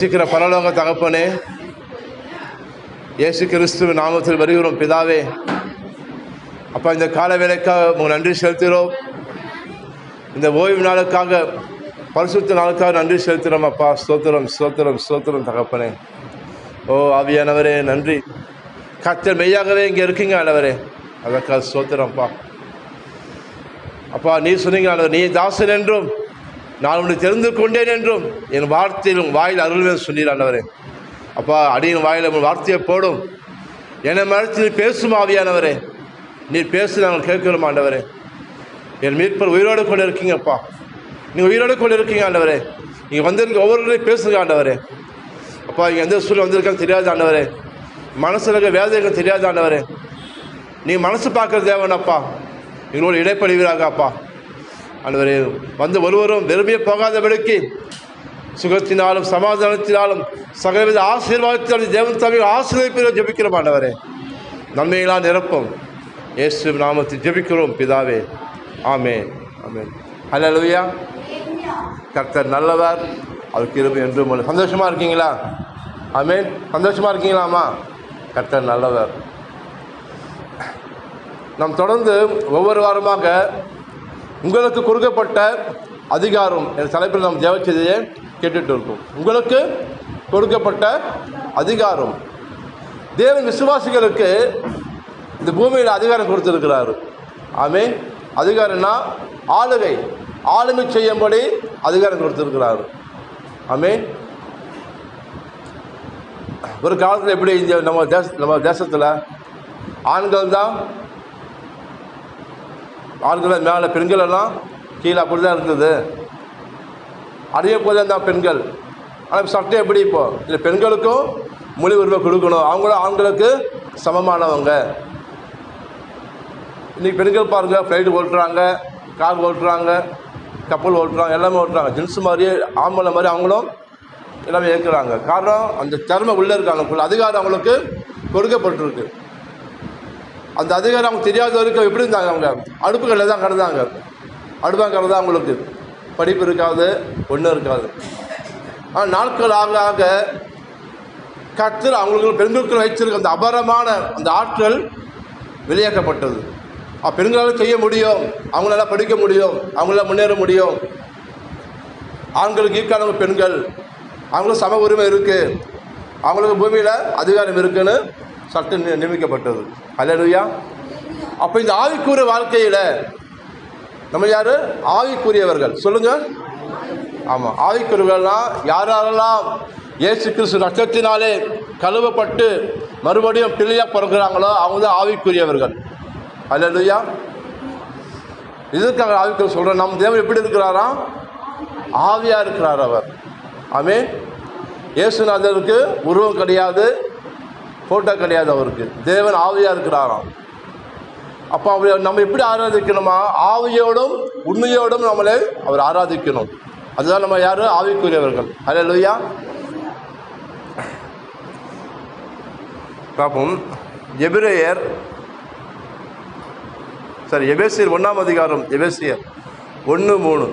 சீக்கிர பரலோக தகப்பனே, இயேசு கிறிஸ்துவின் நாமத்தில் வருகிறோம் பிதாவே. அப்பா, இந்த கால வேளைக்காக உங்களுக்கு நன்றி செலுத்துகிறோம். இந்த ஓய்வு நாளுக்காக, பரிசுத்த நாளுக்காக நன்றி செலுத்துகிறோம். அப்பா, ஸ்தோத்திரம் ஸ்தோத்திரம் ஸ்தோத்திரம் தகப்பனே. ஓ ஆவியானவரே, நன்றி. கர்த்தர் மெய்யாகவே இங்கே இருக்கீங்க ஆண்டவரே, அதற்காக ஸ்தோத்திரம்ப்பா. அப்பா, நீ சொன்னீங்க ஆண்டவர், நீ தாசன் என்றும் நான் உன்னை தெரிந்து கொண்டேன் என்றும் என் வார்த்தையில் உன் வாயில் அருள்வேன் சொன்னீர் ஆண்டவரே. அப்பா, அடியின் வாயில் உன் வார்த்தையை போடும். என்னை மறைத்து நீ பேசும் ஆவியானவரே, நீர் பேசு, நாங்கள் கேட்கிறோம் ஆண்டவரே. என் மீட்பர் உயிரோடு கொண்டு இருக்கீங்கப்பா, நீங்கள் உயிரோடு கொண்டு இருக்கீங்க ஆண்டவரே. நீங்கள் வந்திருக்க ஒவ்வொருவரையும் பேசுங்க ஆண்டவரே. அப்பா, இங்கே எந்த சூழ்நிலை வந்திருக்கான்னு தெரியாது ஆண்டவரே, மனசில் இருக்க வேதனைகள் தெரியாது ஆண்டவரே. நீங்கள் மனசு பார்க்குற தேவனப்பா, எங்களோட இடைப்படுவீராக அப்பா ஆண்டவரே. வந்து ஒருவரும் வெறுமையே போகாதபடிக்கு சுகத்தினாலும் சமாதானத்தினாலும் சகலவித ஆசீர்வாதத்தினாலும் தேவன் தவிர ஆசீர்வதிப்பை ஜெபிக்கிறோம் ஆண்டவரே. நன்மைகளால் நிரப்பும் இயேசு நாமத்தில் ஜெபிக்கிறோம் பிதாவே, ஆமென் ஆமென். ஹல்லேலூயா. கர்த்தர் நல்லவர், அவர் கிருபை என்றும் உள்ளது. சந்தோஷமாக இருக்கீங்களா? ஆமென். சந்தோஷமாக இருக்கீங்களாம்மா? கர்த்தர் நல்லவர். நாம் தொடர்ந்து ஒவ்வொரு வாரமாக உங்களுக்கு கொடுக்கப்பட்ட அதிகாரம் என்ற தலைப்பில் நாம் தேவ செய்தியை கேட்டுட்டு இருக்கோம். உங்களுக்கு கொடுக்கப்பட்ட அதிகாரம். தேவன் விசுவாசிகளுக்கு இந்த பூமியில் அதிகாரம் கொடுத்திருக்கிறாரு. ஆமென். அதிகாரம்னா ஆளுமை செய்யும்படி அதிகாரம் கொடுத்திருக்கிறாரு. ஆமென். ஒரு காலத்தில் எப்படி இந்த நம்ம தேசத்தில் ஆண்கள் மேலே, பெண்கள் எல்லாம் கீழே, அப்படி தான் இருக்குது. அடைய போதே தான் பெண்கள். ஆனால் சட்டம் எப்படி இப்போ இல்லை, பெண்களுக்கும் மொழி உரிமை கொடுக்கணும், அவங்களும் ஆண்களுக்கு சமமானவங்க. இன்றைக்கி பெண்கள் பாருங்கள், ஃப்ளைட்டு ஓட்டுறாங்க, கார் ஓட்டுறாங்க, கப்பல் ஓட்டுறாங்க, எல்லாமே ஓட்டுறாங்க. ஜென்ஸ் மாதிரியே ஆம்பளை மாதிரி அவங்களும் எல்லாமே ஏற்கிறாங்க. காரணம், அந்த திறமை உள்ளே இருக்காங்க, அதிகாரம் அவங்களுக்கு கொடுக்கப்பட்டிருக்கு. அந்த அதிகாரம் அவங்க தெரியாத வரைக்கும் எப்படி இருந்தாங்க? அவங்க அடுப்புகளில் தான் கிடந்தாங்க. அடுப்பாங்கிறது தான் அவங்களுக்கு படிப்பு இருக்காது, ஒன்றும் இருக்காது. ஆனால் நாட்கள் ஆக ஆக கர்த்தர் அவங்களுக்கு பெண்களுக்கு வைச்சிருக்க அந்த அபாரமான அந்த ஆற்றல் வெளியேற்றப்பட்டது. பெண்களால் செய்ய முடியும், அவங்களால படிக்க முடியும், அவங்களால முன்னேற முடியும். ஆண்களுக்கு ஈக்கானவங்க பெண்கள், அவங்களுக்கு சம உரிமை இருக்குது, அவங்களுக்கு பூமியில் அதிகாரம் இருக்குன்னு சட்டம் நியமிக்கப்பட்டது. அல்லேலூயா. அப்போ இந்த ஆவிக்குரிய வாழ்க்கையில் நம்ம யார்? ஆவிக்குரியவர்கள். சொல்லுங்கள். ஆமாம், ஆவிக்குரியவர்கள்லாம் யாரெல்லாம் இயேசு கிறிஸ்து ரத்தத்தினாலே கழுவப்பட்டு மறுபடியும் பிள்ளையாக பிறகுறாங்களோ அவங்க தான் ஆவிக்குரியவர்கள். அல்லேலூயா. இதுக்காக ஆவிக்குரிய சொல்கிறோம். நம்ம தேவன் எப்படி இருக்கிறாராம்? ஆவியாக இருக்கிறார் அவர். ஆமென். இயேசுநாதருக்கு உருவம் கிடையாது, ஃபோட்டோ கிடையாது, அவருக்கு தேவன் ஆவியாக இருக்கிறாராம். அப்போ அவர் நம்ம எப்படி ஆராதிக்கணுமா? ஆவியோடும் உண்மையோடும் நம்மளை அவர் ஆராதிக்கணும். அதுதான் நம்ம யார்? ஆவிக்குரியவர்கள். அல்லேலூயா. பார்ப்போம். எபிரேயர் எபேசியர் 1ஆம் அதிகாரம், எபேசியர் 1:3.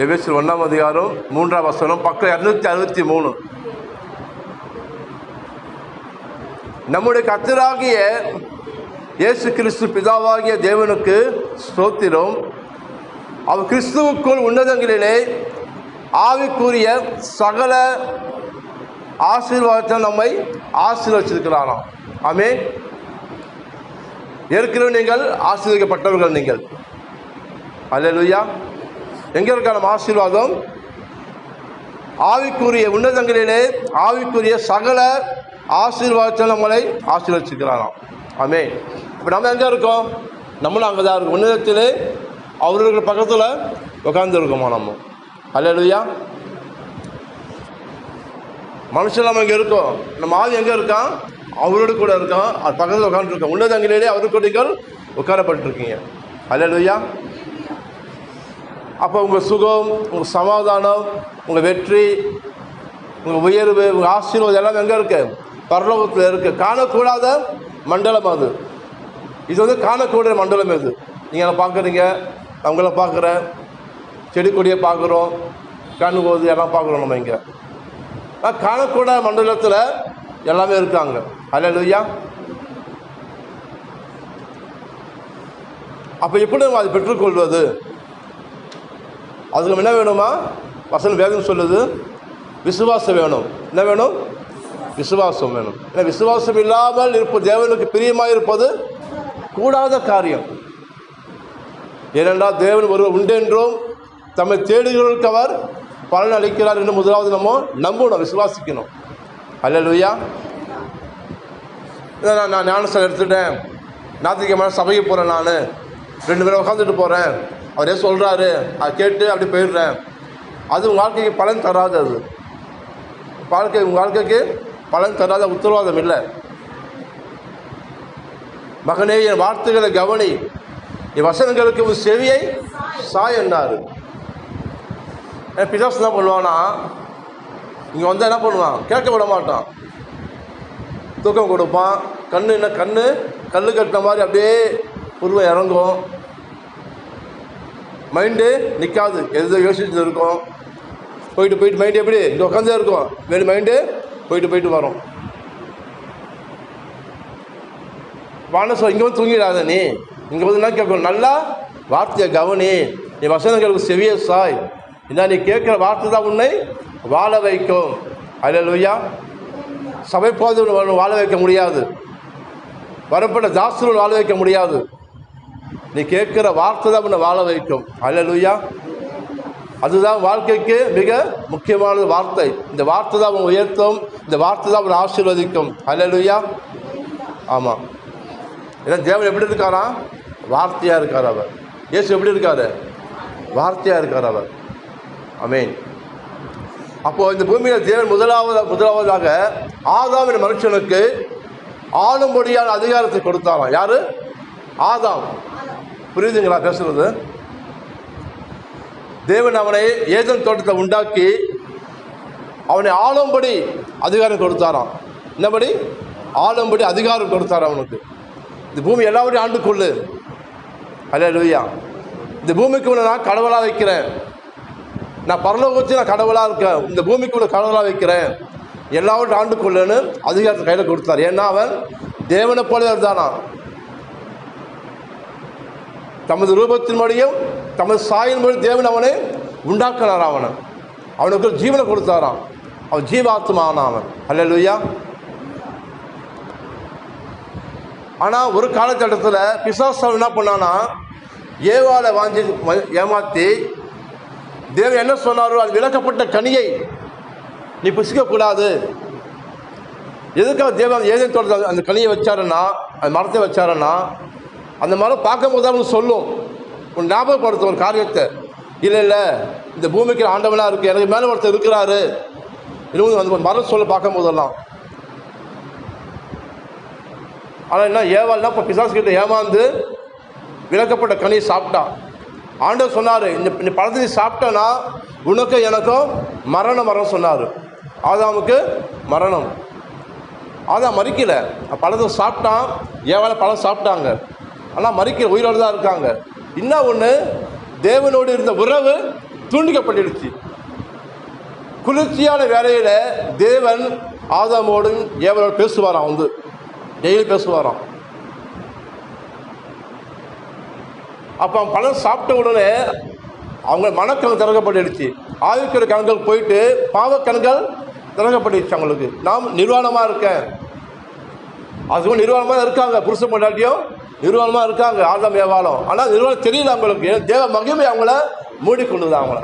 எபேசியர் 1ஆம் அதிகாரம் 3ஆம் வசனம், பக்கம் 263. நம்முடைய கர்த்தராகிய இயேசு கிறிஸ்து பிதாவாகிய தேவனுக்கு ஸ்தோத்திரம். அவர் கிறிஸ்துவுக்குள் உன்னதங்களிலே ஆவிக்குரிய சகல ஆசீர்வாதத்தை நம்மை ஆசீர்வதிச்சிருக்கிறாராம். ஆமென். ஏற்கனவே நீங்கள் ஆசீர்வதிக்கப்பட்டவர்கள் நீங்கள். அல்லேலூயா. எங்கே இருக்கா நம்ம ஆசீர்வாதம்? ஆவிக்குரிய உன்னதங்களிலே ஆவிக்குரிய சகல ஆசீர்வாதத்தை நம்மளை ஆசீர்வதிச்சிருக்கிறாராம். ஆமென். இப்போ நம்ம எங்கே இருக்கோம்? நம்மளும் அங்கே தான் இருக்கோம். உன்னதத்திலே அவர்கள் பக்கத்தில் உட்கார்ந்து இருக்கோமா நம்ம? அல்லேலூயா. மனுஷன் நம்ம இங்கே இருக்கோம், நம்ம ஆவி எங்கே இருக்கான்? அவரோடு கூட இருக்கான், அது பக்கத்தில் உட்காந்துருக்கோம். உன்னதங்களிலே அவருக்கு நீங்கள் உட்காரப்பட்டிருக்கீங்க. அல்லேலூயா. அப்போ உங்கள் சுகம், உங்கள் சமாதானம், உங்கள் வெற்றி, உங்கள் உயர்வு, உங்கள் ஆசீர்வாதம் எல்லாம் எங்கே இருக்குது? பரலோகத்தில் இருக்குது. காணக்கூடாத மண்டலம் அது. இது வந்து காணக்கூடிய மண்டலம் இது. நீங்கள் அதை பார்க்குறீங்க, அவங்கள பார்க்குறேன், செடி கொடியை பார்க்குறோம், கண்ணு போகுது, எல்லாம் பார்க்குறோம் நம்ம இங்கே. காணக்கூடாத மண்டலத்தில் எல்லாமே இருக்காங்க. அல்லேலூயா. அப்போ எப்படி நம்ம அதை பெற்றுக்கொள்வது? அதுக்கு என்ன வேணுமா? வசனம் வேதம் சொல்லுது, விசுவாசம் வேணும். என்ன வேணும்? விசுவாசம் வேணும். ஏன்னா விசுவாசம் இல்லாமல் இருப்பது தேவனுக்கு பிரியமாக இருப்பது கூடாத காரியம். ஏனென்றால் தேவன் ஒருவர் உண்டென்றும் தம்மை தேடுகிறவர்களுக்கு அவர் பலன் அளிக்கிறார் என்று முதலாவது நம்ம நம்பணும், விசுவாசிக்கணும். அல்லேலூயா. நான் ஞானஸ்தானம் எடுத்துட்டேன், ஞாயிற்றுக்கிழமை சபைக்கு போகிறேன், நான் 2 பேரை உட்காந்துட்டு போகிறேன், அவரே சொல்கிறாரு, அதை கேட்டு அப்படி போயிடுறேன். அது உங்கள் வாழ்க்கைக்கு பலன் தராது. அது உங்கள் வாழ்க்கைக்கு பலன் தராத உத்தரவாதம் இல்லை. மகனே, என் வார்த்தைகளை கவனி, என் வசனங்களுக்கு ஒரு செவியை சாய் என்னாரு. பிசாசு என்ன பண்ணுவான்னா, இங்கே வந்தால் என்ன பண்ணுவான்? கேட்க விட மாட்டான், தூக்கம் கொடுப்பான். கண்ணு கல் கட்டின மாதிரி அப்படியே உருவம் இறங்கும். மைண்டு நிற்காது, எது யோசிச்சு இருக்கும். போயிட்டு மைண்டு எப்படி இங்கே உட்காந்தே இருக்கும், வேறு மைண்டு போயிட்டு வரும். வான சொல், இங்கே வந்து தூங்கிடாத, நீ இங்கே வந்து என்ன கேட்கணும்? நல்லா வார்த்தையை கவனி, நீ வசனங்களுக்கு செவிய சாய். என்ன நீ கேட்குற வார்த்தை தான் உன்னை வாழ வைக்கும். அல்லேலூயா. சபை போது வாழ வைக்க முடியாது, வரப்பட்ட தாசர்கள் வாழ வைக்க முடியாது. நீ கேட்குற வார்த்தை தான் உன்னை வாழ வைக்கும். அல்லேலூயா. அதுதான் வாழ்க்கைக்கு மிக முக்கியமான வார்த்தை. இந்த வார்த்தை தான் அவன் உயர்த்தும், இந்த வார்த்தை தான் அவனை ஆசீர்வதிக்கும். அல்லேலூயா. ஆமாம். ஏன்னா தேவன் எப்படி இருக்காரா? வார்த்தையாக இருக்கார் அவர். இயேசு எப்படி இருக்கார்? வார்த்தையாக இருக்கார் அவர். ஆமென். அப்போது இந்த பூமியில் தேவன் முதலாவதாக ஆதாம் என்ற மனுஷனுக்கு ஆளும்படியான அதிகாரத்தை கொடுத்தாராம். யார்? ஆதாம். புரியுதுங்களா பேசுறது? தேவன் அவனை ஏதேன் தோட்டத்தை உண்டாக்கி அவனை ஆளும்படி அதிகாரம் கொடுத்தாராம். என்னபடி? ஆளும்படி அதிகாரம் கொடுத்தார் அவனுக்கு. இந்த பூமி எல்லாவரையும் ஆண்டு கொள்ளு. அல்லேலூயா. இந்த பூமிக்கு உன்னை நான் கடவுளாக வைக்கிறேன், நான் பரலோகத்தில் நான் கடவுளாக இருக்கேன், இந்த பூமிக்கு உன்னை கடவுளாக வைக்கிறேன், எல்லாவற்றையும் ஆண்டு கொள்ளுன்னு அதிகாரத்தை கையில் கொடுத்தார். ஏன்னா அவன் தேவனை போல இருந்தானா. தமது ரூபத்தின் மொழியும் தமது சாயின் மொழி தேவன் அவனை உண்டாக்கினார். அவனுக்கு ஜீவனை கொடுத்தாராம். அவன் ஜீவாத்மான அவன். அல்லேலூயா. ஆனால் ஒரு காலகட்டத்தில் பிசாசு என்ன பண்ணானா, ஏவாளை ஏமாற்றி தேவன் என்ன சொன்னாரோ அது விளக்கப்பட்ட கனியை நீ புசிக்கக்கூடாது. எதுக்காக தேவன் ஏதேன் தோட்டத்தில் அந்த கனியை வச்சாருன்னா, அந்த மரத்தை வச்சாருன்னா, அந்த மரம் பார்க்கும்போது அவனுக்கு சொல்லும், உன் ஞாபகப்படுத்தும் ஒரு காரியத்தை. இல்லை இந்த பூமிக்கு ஆண்டவனாக இருக்குது, எனக்கு மேலே ஒருத்தர் இருக்கிறாரு, இன்னும் அந்த மரம் சொல்ல பார்க்கும் போதெல்லாம். ஆனால் என்ன ஏவாள்னா இப்போ பிசாசு கிட்ட ஏமாந்து விளக்கப்பட்ட கனியை சாப்பிட்டான். ஆண்டவர் சொன்னார், இந்த பழத்தை நீ சாப்பிட்டனா உனக்கு எனக்கும் மரணம் சொன்னார். ஆதாமுக்கு மரணம். ஆதாம் மறிக்கலை, பழத்தை சாப்பிட்டான். ஏவாளை பழம் சாப்பிட்டாங்க, ஆனால் மறிக்கல, உயிரோடு தான் இருக்காங்க. இன்னும் ஒன்று, தேவனோடு இருந்த உறவு துண்டிக்கப்பட்டுடுச்சு. குளிர்ச்சியான வேலையில் தேவன் ஆதாமோடும் ஏவாளோடு பேசுவாராம், வந்து டெய்லி பேசுவாராம். அப்போ அவன் பழம் சாப்பிட்ட உடனே அவங்க மனக்கண் திறக்கப்பட்டுடுச்சு. ஆவிக்குரிய கண்கள் போயிட்டு பாவக்கண்கள் திறக்கப்பட்டுடுச்சு அவங்களுக்கு. நாம் நிர்வாணமாக இருக்கேன், அதுவும் நிர்வாணமாக இருக்காங்க, புருஷ பொண்டாட்டியும் நிர்வாணமாக இருக்காங்க, ஆதாம் ஏவாளும். ஆனால் நிர்வாணம் தெரியல அவங்களுக்கு. தேவ மகிமை அவங்கள மூடிக்கொண்டுதான் அவங்கள.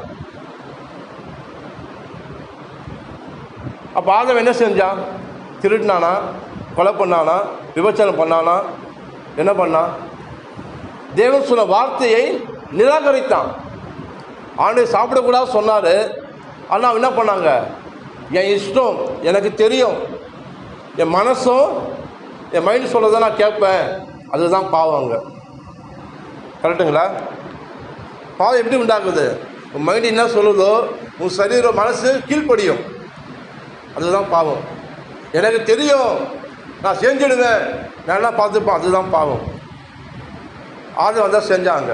அப்போ ஆதாம் என்ன செஞ்சான்? திருடினானா? கொலை பண்ணானா? விபச்சாரம் பண்ணானா? என்ன பண்ணான்? தேவன் சொன்ன வார்த்தையை நிராகரித்தான். ஆண்டவர் சாப்பிடக்கூடாது சொன்னார், ஆனால் என்ன பண்ணாங்க? என் இஷ்டம், எனக்கு தெரியும், என் மனசும் என் மைண்டு சொல்கிறத நான் கேட்பேன், அதுதான் பாவங்க. கரெக்டுங்களா? பாவம் எப்படி உண்டாக்குது? உன் மைண்டு என்ன சொல்லுதோ உன் சரீரம் மனசு கீழ்ப்படியும். அதுதான் பாவம். எனக்கு தெரியும், நான் செஞ்சிடுவேன், நான் என்ன பார்த்துப்பேன், அதுதான் பாவம். ஆதம் வந்தால் செஞ்சாங்க.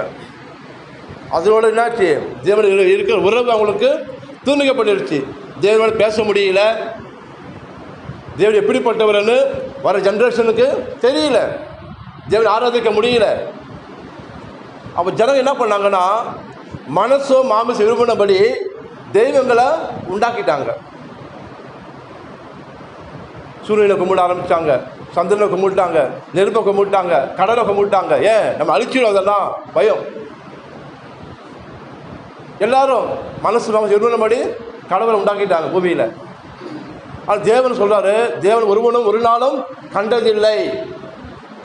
அதோட என்னாச்சு, தேவன் இருக்கிற உறவு அவங்களுக்கு துண்டிக்கப்பட்டுருச்சு. தேவனோட பேச முடியல, தேவன் எப்படிப்பட்டவர்னு வர ஜென்ரேஷனுக்கு தெரியல, தேவன் ஆராதிக்க முடியல. அப்போ ஜனங்க என்ன பண்ணாங்கன்னா, மனசோ மாமிச விரும்பினபடி தெய்வங்களை உண்டாக்கிட்டாங்க. சூரியனை கும்பிட ஆரம்பித்தாங்க, சந்திரனை கும்பிட்டாங்க, நெருப்பை கும்பிட்டாங்க, கடலை கும்பிட்டாங்க. ஏன்? நம்ம அழிச்சிடும், அதெல்லாம் பயம். எல்லாரும் மனசு மாமிச விரும்பினபடி கடவுளை உண்டாக்கிட்டாங்க பூமியில். ஆனால் தேவன் சொல்கிறாரு, தேவன் ஒருவனும் ஒரு நாளும் கண்டதில்லை.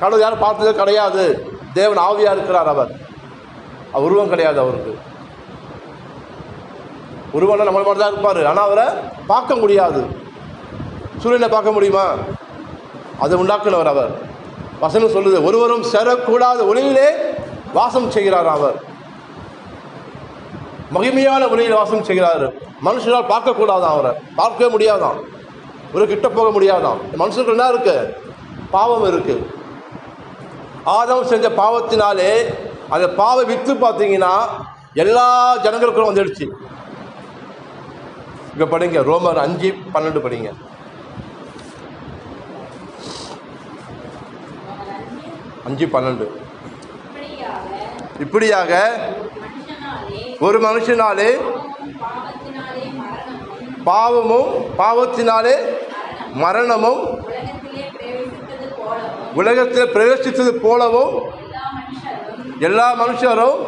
கடவுள் யாரும் பார்த்ததே கிடையாது. தேவன் ஆவியாக இருக்கிறார். அவர் உருவம் கிடையாது. அவருக்கு உருவம்னா நம்மள மாதிரி தான் இருப்பார், ஆனால் அவரை பார்க்க முடியாது. சூரியனை பார்க்க முடியுமா? அதை உண்டாக்குனவர் அவர். வசனம் சொல்லுது, ஒருவரும் சேரக்கூடாத ஒளியிலே வாசம் செய்கிறார். அவர் மகிமையான ஒளியில் வாசம் செய்கிறார். மனுஷனால் பார்க்கக்கூடாதான், அவரை பார்க்கவே முடியாதான், ஒரு கிட்ட போக முடியாதான். மனுஷனுக்கு என்ன இருக்கு? பாவம் இருக்கு. ஆதாம் செஞ்ச பாவத்தினாலே அந்த பாவ வித்து பார்த்தீங்கன்னா எல்லா ஜனங்களுக்கும் வந்துடுச்சு. இப்போ படிங்க, ரோமர் 5:12 படிங்க. 5:12. இப்படியாக ஒரு மனுஷனாலே பாவமும் பாவத்தினாலே மரணமும் உலகத்தில் பிரவேசித்தது போலவும் எல்லா மனுஷரும்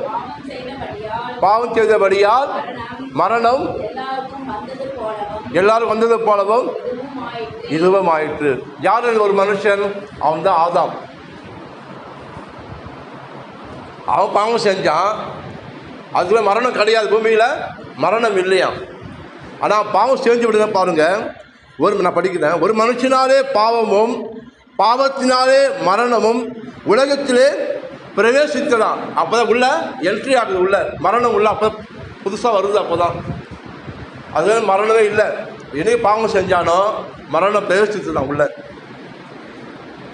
பாவம் செய்தபடியால் மரணம் எல்லாரும் வந்தது போலவும் இதுவும் ஆயிற்று. யார் ஒரு மனுஷன்? அவன் தான் ஆதாம். அவன் பாவம் செஞ்சான், அதுல மரணம் கிடையாது, பூமியில் மரணம் இல்லையா. ஆனால் பாவம் செஞ்சு விடுங்க பாருங்க. நான் படிக்கிறேன், ஒரு மனுஷனாலே பாவமும் பாவத்தினாலே மரணமும் உலகத்திலே பிரவேசித்ததான். அப்போ தான் உள்ள என்ட்ரி ஆகுது, உள்ள மரணம் உள்ள அப்போ புதுசாக வருது. அப்போ தான் அது மரணமே இல்லை. என்னைக்கு பாவம் செஞ்சானோ மரணம் பிரவேசித்து தான் உள்ள.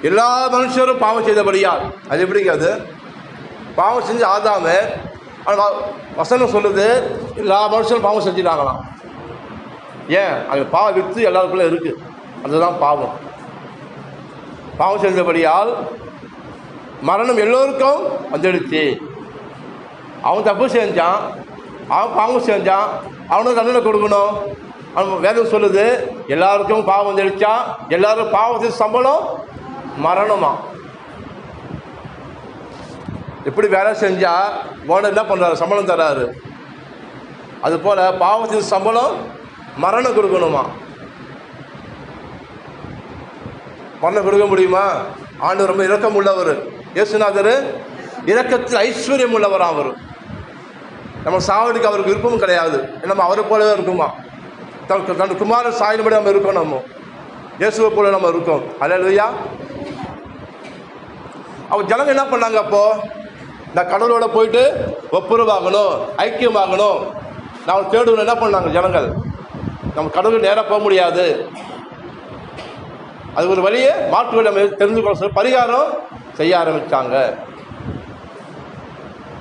எல்லா மனுஷரும் பாவம் செய்தபடியால், அது எப்படிங்க? அது பாவம் செஞ்சு ஆதாம, வசனம் சொல்லுது எல்லா மனுஷரும் பாவம் செஞ்சுட்டாங்களாம். ஏன்? அது பாவ வித்து எல்லாருக்குள்ளே இருக்குது, அதுதான் பாவம். பாவம் செஞ்சபடியால் மரணம் எல்லோருக்கும் வந்துடுச்சு. அவன் தப்பு செஞ்சான், அவன் பாவம் செஞ்சான், அவனுக்கு தண்டனை கொடுக்கணும். அவன் வேதம் சொல்லுது எல்லாருக்கும் பாவம் வந்துடுச்சா, எல்லாரும் பாவத்தின் சம்பளம் மரணமா. எப்படி வேலை செஞ்சால் ஓனர் என்ன பண்ணுறாரு? சம்பளம் தர்றாரு. அதுபோல் பாவத்தின் சம்பளம் மரணம் கொடுக்கணுமா? மரணம் கொடுக்க முடியுமா? ஆண்டவர் ரொம்ப இரக்கம் உள்ளவர். இயேசுநாதர் இரக்கத்தில் ஐஸ்வர்யம் உள்ளவர். அவர் நம்ம சாவடிக்கு அவருக்கு விருப்பமும் கிடையாது. நம்ம அவரை போலவே இருக்குமா? தன் குமாரன் சாயின்படி நம்ம இருக்கோம். நம்ம இயேசுவை போல நம்ம இருக்கோம். அல்லேலூயா. அவர் ஜனங்க என்ன பண்ணாங்க? அப்போது நான் கடவுளோட போயிட்டு ஒப்புரவாகணும், ஐக்கியமாகணும், நான் தேடுவேன். என்ன பண்ணாங்க ஜனங்கள்? நம்ம கடவுள் நேராக போக முடியாது, அது ஒரு வழியை மாற்று வழி நம்ம தெரிஞ்சுக்கணும் சொல்லி பரிகாரம் செய்ய ஆரம்பித்தாங்க.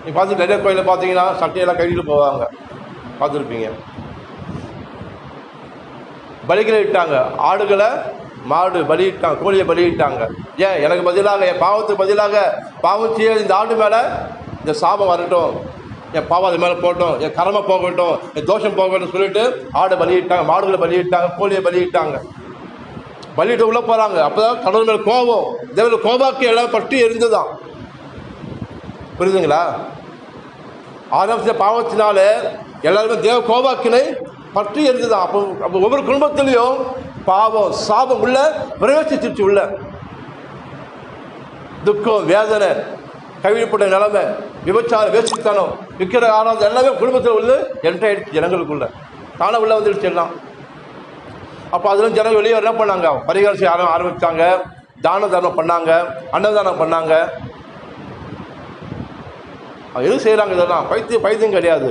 நீ பார்த்து நிறைய கோயிலில் பார்த்தீங்கன்னா சட்டையெல்லாம் கழுவிட்டு போவாங்க, பார்த்துருப்பீங்க. பலிகளை இட்டாங்க, ஆடுகளை மாடு பலியிட்டாங்க, கோழியை பலியிட்டாங்க. ஏன்? எனக்கு பதிலாக, என் பாவத்துக்கு பதிலாக பாவம் செய்ய இந்த ஆடு மேலே இந்த சாபம் வரட்டும், என் பாவம் அது மேலே போட்டோம், என் கர்மம் போகட்டும், என் தோஷம் போகட்டும் சொல்லிட்டு ஆடை பலியிட்டாங்க, மாடுகளை பலியிட்டாங்க, கோழியை பலியிட்டாங்க. பலியிட்டு உள்ளே போகிறாங்க. அப்போ தான் கடவுள் மேலே கோபம், தேவன் கோபாக்கி எல்லாம் பற்றி எரிந்துதான். புரியுதுங்களா? ஆதாம் பாவத்தினால எல்லாருமே தேவ கோபாக்கினை பற்றி எரிந்துதான். அப்போ ஒவ்வொரு குடும்பத்திலையும் பாவம் சாபம் உள்ள பிரவேசிச்சிருச்சு. உள்ள துக்கம், வேதனை, கைவிடப்பட்ட நிலைமை, விபச்சாரம், வேசித்தனம், விற்கிற ஆராதனை எல்லாமே குடும்பத்தில் உள்ள என்ட்ராயிடுச்சு ஜனங்களுக்குள்ள. தானே உள்ள வந்துடுச்சு எல்லாம். அப்போ அதில் ஜனங்கள் வெளியே என்ன பண்ணாங்க? பரிகாரம் செய்ய ஆரம்பித்தாங்க, தான தர்மம் பண்ணாங்க, அன்னதானம் பண்ணாங்க. எது செய்கிறாங்க? இதெல்லாம் பைத்தியம் கிடையாது.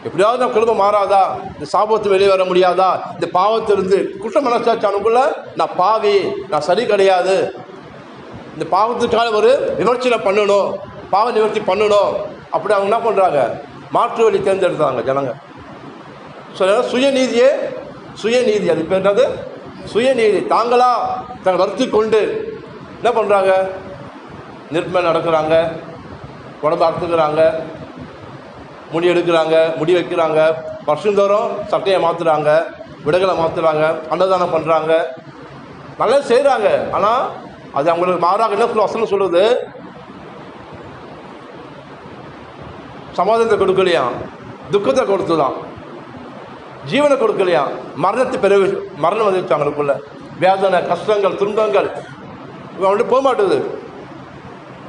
எப்படியாவது நம்ம குடும்பம் மாறாதா, இந்த சாபத்து வெளியே வர முடியாதா, இந்த பாவத்திலிருந்து குற்ற மனசாட்சி அவனுக்குள்ள நான் பாவி, நான் சரி கிடையாது, இந்த பாவத்துக்காக ஒரு விமர்சனம் பண்ணணும், பாவ நிவர்த்தி பண்ணணும். அப்படி அவங்க என்ன பண்ணுறாங்க, மாற்று வழி தேர்ந்தெடுத்தாங்க ஜனங்க. சுயநீதியே சுயநீதி, அது பேர் என்னது, சுயநீதி. தாங்களா தங்களை வருத்தி கொண்டு என்ன பண்ணுறாங்க, நிர்மலை நடக்கிறாங்க, உடம்பு அறுத்துக்கிறாங்க, முடி எடுக்கிறாங்க, முடி வைக்கிறாங்க, வருஷந்தோறும் சட்டையை மாற்றுறாங்க, விடைகளை மாற்றுறாங்க, அன்னதானம் பண்ணுறாங்க, நல்லா செய்கிறாங்க. ஆனால் அது அவங்களுக்கு மாறாக என்ன வசனம் சொல்லுது, சமாதானத்தை கொடுக்கலையா, துக்கத்தை கொடுத்துதான், ஜீவனை கொடுக்கலையா, மரணத்தை மரணம் வந்துச்சு அவங்களுக்குள்ள, வேதனை, கஷ்டங்கள், துன்பங்கள் அவன்கிட்ட போக மாட்டுது.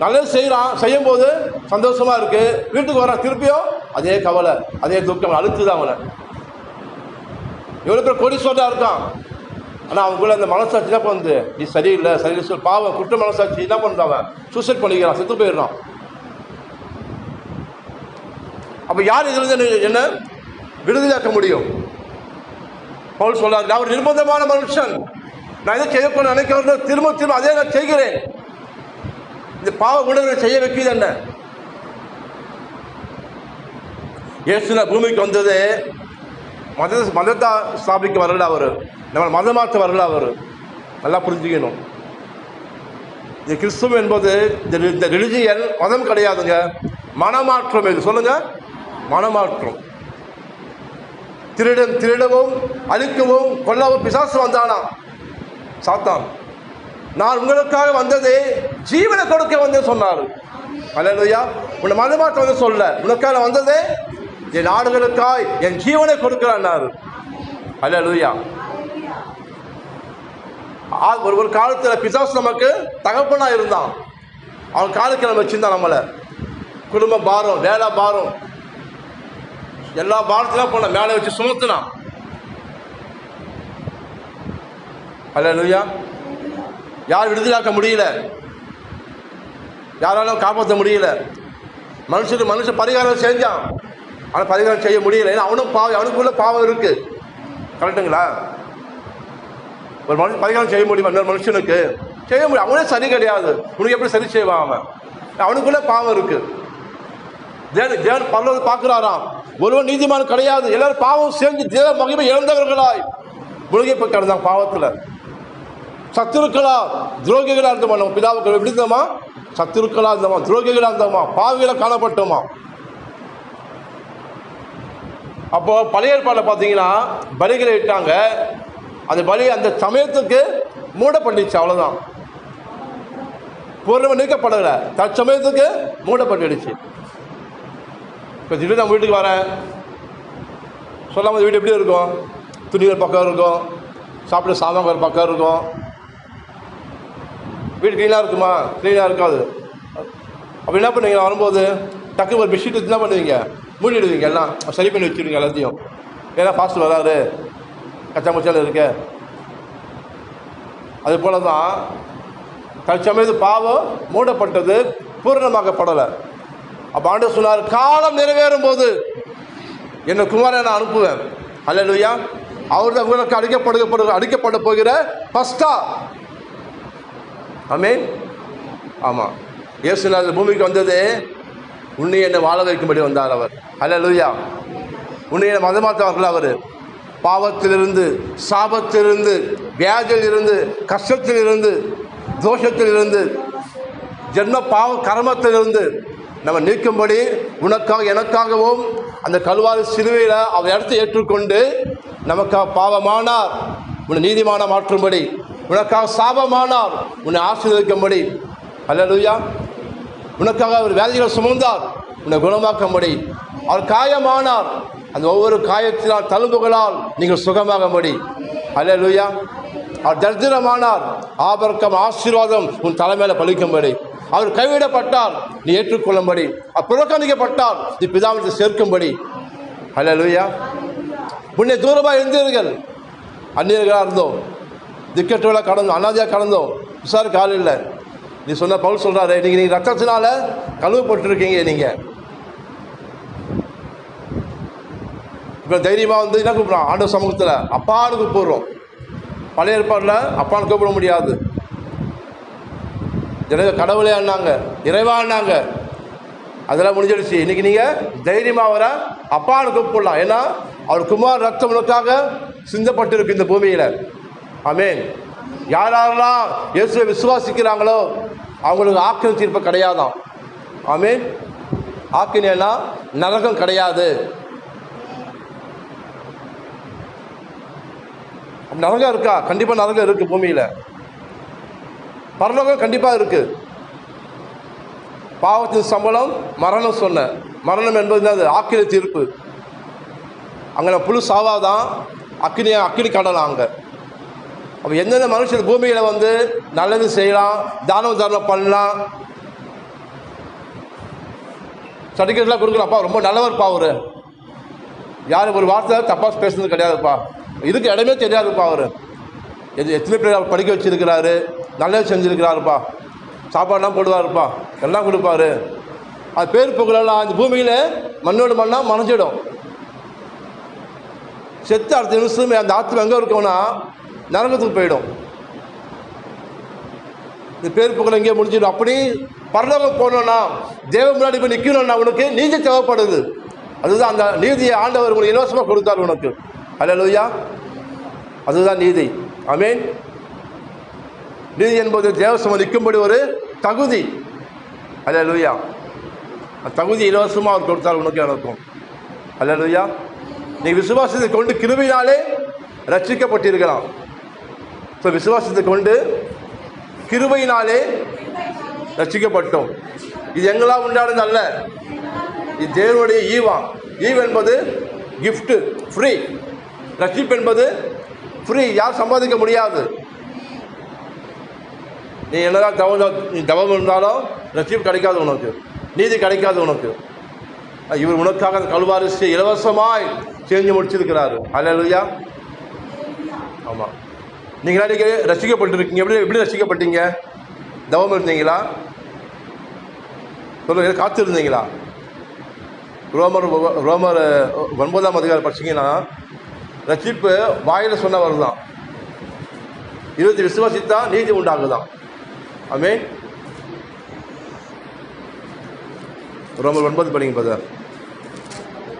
நல்லது செய்கிறான், செய்யும்போது சந்தோஷமாக இருக்குது, வீட்டுக்கு வரான், திருப்பியும் அதே கவலை, அதே துக்கம் அழுத்துதான் அவனை. எவ்வளோ பேர் கோடீஸ்வரனாக இருக்கான், ஆனால் அவங்களுக்குள்ள அந்த மனசாட்சி என்ன பண்ணுது, நீ சரியில்லை சரியில்லை சொல், பாவம் குற்ற மனசாட்சி என்ன பண்ணுறான், அவன் சூசைட் பண்ணிக்கிறான், செத்து போயிடுறான். அப்போ யார் இதிலிருந்து என்ன விடுதலையாக்க முடியும்? பவுல் சொல்றார், நான் ஒரு நிர்பந்தமான மனுஷன், நான் எதை செய்யக்கூட நினைக்கிறேன், திரும்ப திரும்ப அதே நான் செய்கிறேன். இந்த பாவ உணர்வை செய்ய வைக்கிறது என்ன? இயேசு பூமிக்கு வந்தது மதத்தை ஸ்தாபிக்க வரல, அவர் நம்ம மதமாற்ற வரல, அவர் நல்லா புரிஞ்சுக்கணும். இந்த கிறிஸ்துவம் என்பது இந்த ரிலிஜியன் மதம் கிடையாதுங்க, மனமாற்றம். இது சொல்லுங்க, மனமாற்றம். திருடவும் அழிக்கவும் கொல்லவும் பிசாசு வந்தானா சாத்தான். நான் உங்களுக்காக வந்ததே ஜீவனை கொடுக்க வந்தேன் சொன்னார். அல்லேலூயா. உன்னை மதமாற்ற வந்து சொல்ல, உனக்காக வந்ததே என் நாடுகளுக்காய் என் ஜீவனை கொடுக்கிறார். அல்லேலூயா. ஒரு காலத்தில் பிசாசு நமக்கு தகப்பனா இருந்தான், அவன் காலுக்கு நம்ம வச்சிருந்தான், நம்மளை குடும்ப பாரம், வேலை பாரம், எல்லா பாரத்திலும் போன மேலே வச்சு சுமத்துனான். அல்லேலூயா. யார் விடுதலாக்க முடியல, யாராலும் காப்பாற்ற முடியல. மனுஷன் பரிகாரம் செஞ்சான், ஆனால் பரிகாரம் செய்ய முடியல. ஏன்னா அவனும் பாவம், அவனுக்குள்ள பாவம் இருக்கு. கரெக்டுங்களா? ஒரு மனுஷன் பரிகாரம் செய்ய முடியுமா? இன்னொரு மனுஷனுக்கு செய்ய முடியும். அவனே சரி கிடையாது, உனக்கு எப்படி சரி செய்வான்? அவன் அவனுக்குள்ள பாவம் இருக்கு. தேவன் பரலோகத்தை பார்க்கிறாராம், ஒருவன் நீதிமான் கிடையாது, எல்லாரும் பாவம் செஞ்சு தேவ மகிமை இழந்தவர்களாய் முழுகி போய் கிடந்தாங்க பாவத்தில். சத்துருக்களா துரோகிகளா இருந்தோமா, நம்ம பிதாவுக்கு எப்படி இருந்தோமா? சத்துருக்களா இருந்தோமா, துரோகிகளா இருந்தோமா, பாவிகளா காணப்பட்டோமா. அப்போ பழைய ஏற்பாட்டில் பார்த்தீங்கன்னா பலிகளை இட்டாங்க, அந்த பலி அந்த சமயத்துக்கு மூடப்பட்டுச்சு, அவ்வளோதான். பூர்ணமாக நீக்கப்படலை, தற்சமயத்துக்கு மூடப்பட்டுடுச்சு. இப்போ திடீர்னு நம்ம வீட்டுக்கு வரேன் சொல்லாமல் வீடு எப்படி இருக்கும்? துணிகள் பக்கம் இருக்கும், சாப்பிட சாதம் ஒரு பக்கம் இருக்கும். வீடு க்ளீனாக இருக்குமா? க்ளீனாக இருக்காது. அப்போ என்ன பண்ணுவீங்க? வரும்போது டக்கு ஒரு பெட்ஷீட் என்ன பண்ணுவீங்க? மூடிடுவீங்க, எல்லாம் சரி பண்ணி வச்சுடுவீங்க எல்லாத்தையும். ஏன்னா ஃபாஸ்ட் வராது, கச்சா முச்சால் இருக்கு. அது போல தான் தற்சமயத்து பாவம் மூடப்பட்டது, பூரணமாக்கப்படலை. அப்போ ஆண்டவர் சொன்னார், காலம் நிறைவேறும் போது என்னை குமாரனை நான் அனுப்புவேன். அல்லேலூயா. அவர் தான் உங்களுக்கு அடிக்கப்பட போகிற ஃபர்ஸ்டா. ஆமென். ஆமாம், இயேசுநாதர் பூமிக்கு வந்தது உன்னை என்னை வாழ வைக்கும்படி வந்தார் அவர். அல்லேலூயா. உன்னை என்னை மதமாற்றவர்கள் அவர். பாவத்திலிருந்து, சாபத்திலிருந்து, வியாதியிலிருந்து, கஷ்டத்திலிருந்து, தோஷத்திலிருந்து, ஜென்ம பாவ கர்மத்திலிருந்து நம்ம நீக்கும்படி உனக்காக எனக்காகவும் அந்த கல்வாரி சிலுவையில் அவர் இடத்தை ஏற்றுக்கொண்டு நமக்காக பாவமானார், உன்னை நீதிமான மாற்றும்படி, உனக்காக சாபமானார், உன்னை ஆசீர்வதிக்கும்படி. அல்லேலூயா. உனக்காக அவர் வேதிகளை சுமந்தார், உன்னை குணமாக்கும்படி. அவர் காயமானார், அந்த ஒவ்வொரு காயத்தினால் தழும்புகளால் நீங்கள் சுகமாகும்படி. அல்லேலூயா. அவர் தரித்திரமானார், ஆபரக்கம் ஆசீர்வாதம் உன் தலைமையில பலிக்கும்படி. அவர் கைவிடப்பட்டார், நீ ஏற்றுக்கொள்ளும்படி. அவர் புறக்கணிக்கப்பட்டார், நீ பிதாவிற்கு சேர்க்கும்படி. அல்லேலூயா. முன்னே தூரமாக இருந்தீர்கள், அந்நியர்களாக இருந்தோம், திக்கெட்டுகளாக கடந்தோம், அனாதையாக கடந்தோம், விசாரிக்க ஆள் இல்லை. நீ சொன்ன பவுல் சொல்கிறாரு, நீங்கள் ரத்தத்தினால கழுவப்பட்டிருக்கீங்க. நீங்கள் இப்போ தைரியமாக வந்து என்ன கூப்பிட்றோம்? ஆண்டவர் சமூகத்தில் அப்பான்னு கூப்பிடுறோம். பழைய ஏற்பாடில் அப்பான்னு கூப்பிட முடியாது. ஜனங்க கடவுளே ஆனாங்க, இறைவான்னாங்க, அதெல்லாம் முடிஞ்சிடுச்சு. இன்றைக்கி நீங்கள் தைரியமாக வர அப்பான்னு கூப்பிடலாம். ஏன்னா அவர் குமார் ரத்தம் உனக்காக சிந்தப்பட்டிருக்கு இந்த பூமியில். ஆமென். யாரெல்லாம் இயேசுவை விசுவாசிக்கிறாங்களோ அவங்களுக்கு ஆக்கினை தீர்ப்பு கிடையாதான். ஆமென். ஆக்கினா நரகம் கிடையாது. நரகம் இருக்கா? கண்டிப்பாக நரகம் இருக்குது பூமியில். பரலோகம் கண்டிப்பாக இருக்குது. பாவத்தின் சம்பளம் மரணம் சொன்ன மரணம் என்பது அது ஆக்கினை தீர்ப்பு. அங்கே புழு சாவாதான், அக்கினி கடலாம் அங்கே. அப்போ எந்தெந்த மனுஷன் பூமியில் வந்து நல்லது செய்யலாம், தானம் தர்மம் பண்ணலாம், சர்டிஃபிகேட்லாம் கொடுக்கலாம்ப்பா, ரொம்ப நல்லவர்ப்பா அவர், யாரும் ஒரு வார்த்தை தப்பாக பேசுனது கிடையாதுப்பா, இதுக்கு இடமே தெரியாதுப்பா, அவர் எத்தனை பேர் படிக்க வச்சுருக்கிறாரு, நல்லது செஞ்சுருக்கிறாருப்பா, சாப்பாடுலாம் போடுவாருப்பா, எல்லாம் கொடுப்பாரு, அது பேர் புகழெல்லாம் அந்த பூமியில் மண்ணோடு மண்ணாக மறைஞ்சிடும். செத்து அடுத்த நிமிஷமே அந்த ஆத்மா எங்கே இருக்கோன்னா நரகத்துக்கு போயிடும். இந்த பேர் புகழ் எங்கேயே முடிஞ்சிடும். அப்படி பரலோகம் போனோன்னா தேவ முன்னாடி போய் நிற்கணும்னா உனக்கு நீதி தேவைப்படுது. அதுதான் அந்த நீதியை ஆண்டவர் உங்களுக்கு இலவசமாக கொடுத்தார் உனக்கு. அல்லேலூயா. அதுதான் நீதி. ஆமென். நீதி என்பது தேவசமாக நிற்கும்படி ஒரு தகுதி. அல்லேலூயா. அந்த தகுதி இலவசமாக அவர் கொடுத்தார் உனக்கு எனக்கும். அல்லேலூயா. நீ விசுவாசத்தை கொண்டு கிருபையினாலே ரட்சிக்கப்பட்டிருக்கலாம். ஸோ விசுவாசத்தை கொண்டு கிருபையினாலே ரட்சிக்கப்பட்டோம். இது எங்களால் உண்டானது அல்ல, இது தேவனுடைய ஈவா. ஈவ் என்பது கிஃப்ட், ஃப்ரீ. ரட்சிப்பு என்பது ஃப்ரீ, யார் சம்பாதிக்க முடியாது. நீ என்னதான் தவம் இருந்தாலும் ரட்சிப்பு கிடைக்காது உனக்கு, நீதி கிடைக்காது உனக்கு. இவர் உனக்காக அந்த கல்வாரிசை இலவசமாய் செஞ்சு முடிச்சிருக்கிறாரு. அல்லேலூயா. ஆமாம். நீங்கள் அன்றைக்கி ரசிக்கப்பட்டிருக்கீங்க. எப்படி ரசிக்கப்பட்டீங்க? தவம் இருந்தீங்களா? சொல்லுங்க. காத்திருந்தீங்களா? ரோமர் 9ஆம் அதிகாரம் படிச்சிங்கன்னா ரட்சிப்பு வாயில் சொன்னவர் தான். இருபத்தி விசுவாசித்தா நீதி உண்டாகுதான். ஆமென். ரோமர் 9 படிங்க பதர்.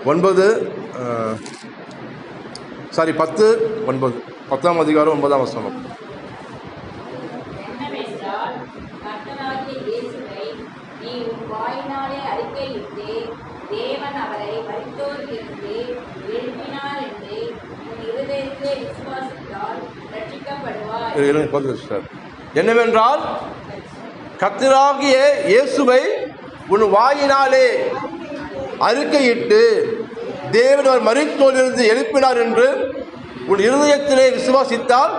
10:9 10ஆம் அதிகாரம் 9ஆம் வசனம். என்னவென்றால் கர்த்தராகிய இயேசுவை உன் வாயினாலே அறிக்கையிட்டு தேவன் அவர் மரித்தோரிலிருந்து எழுப்பினார் என்று உன் இருதயத்திலே விசுவாசித்தால்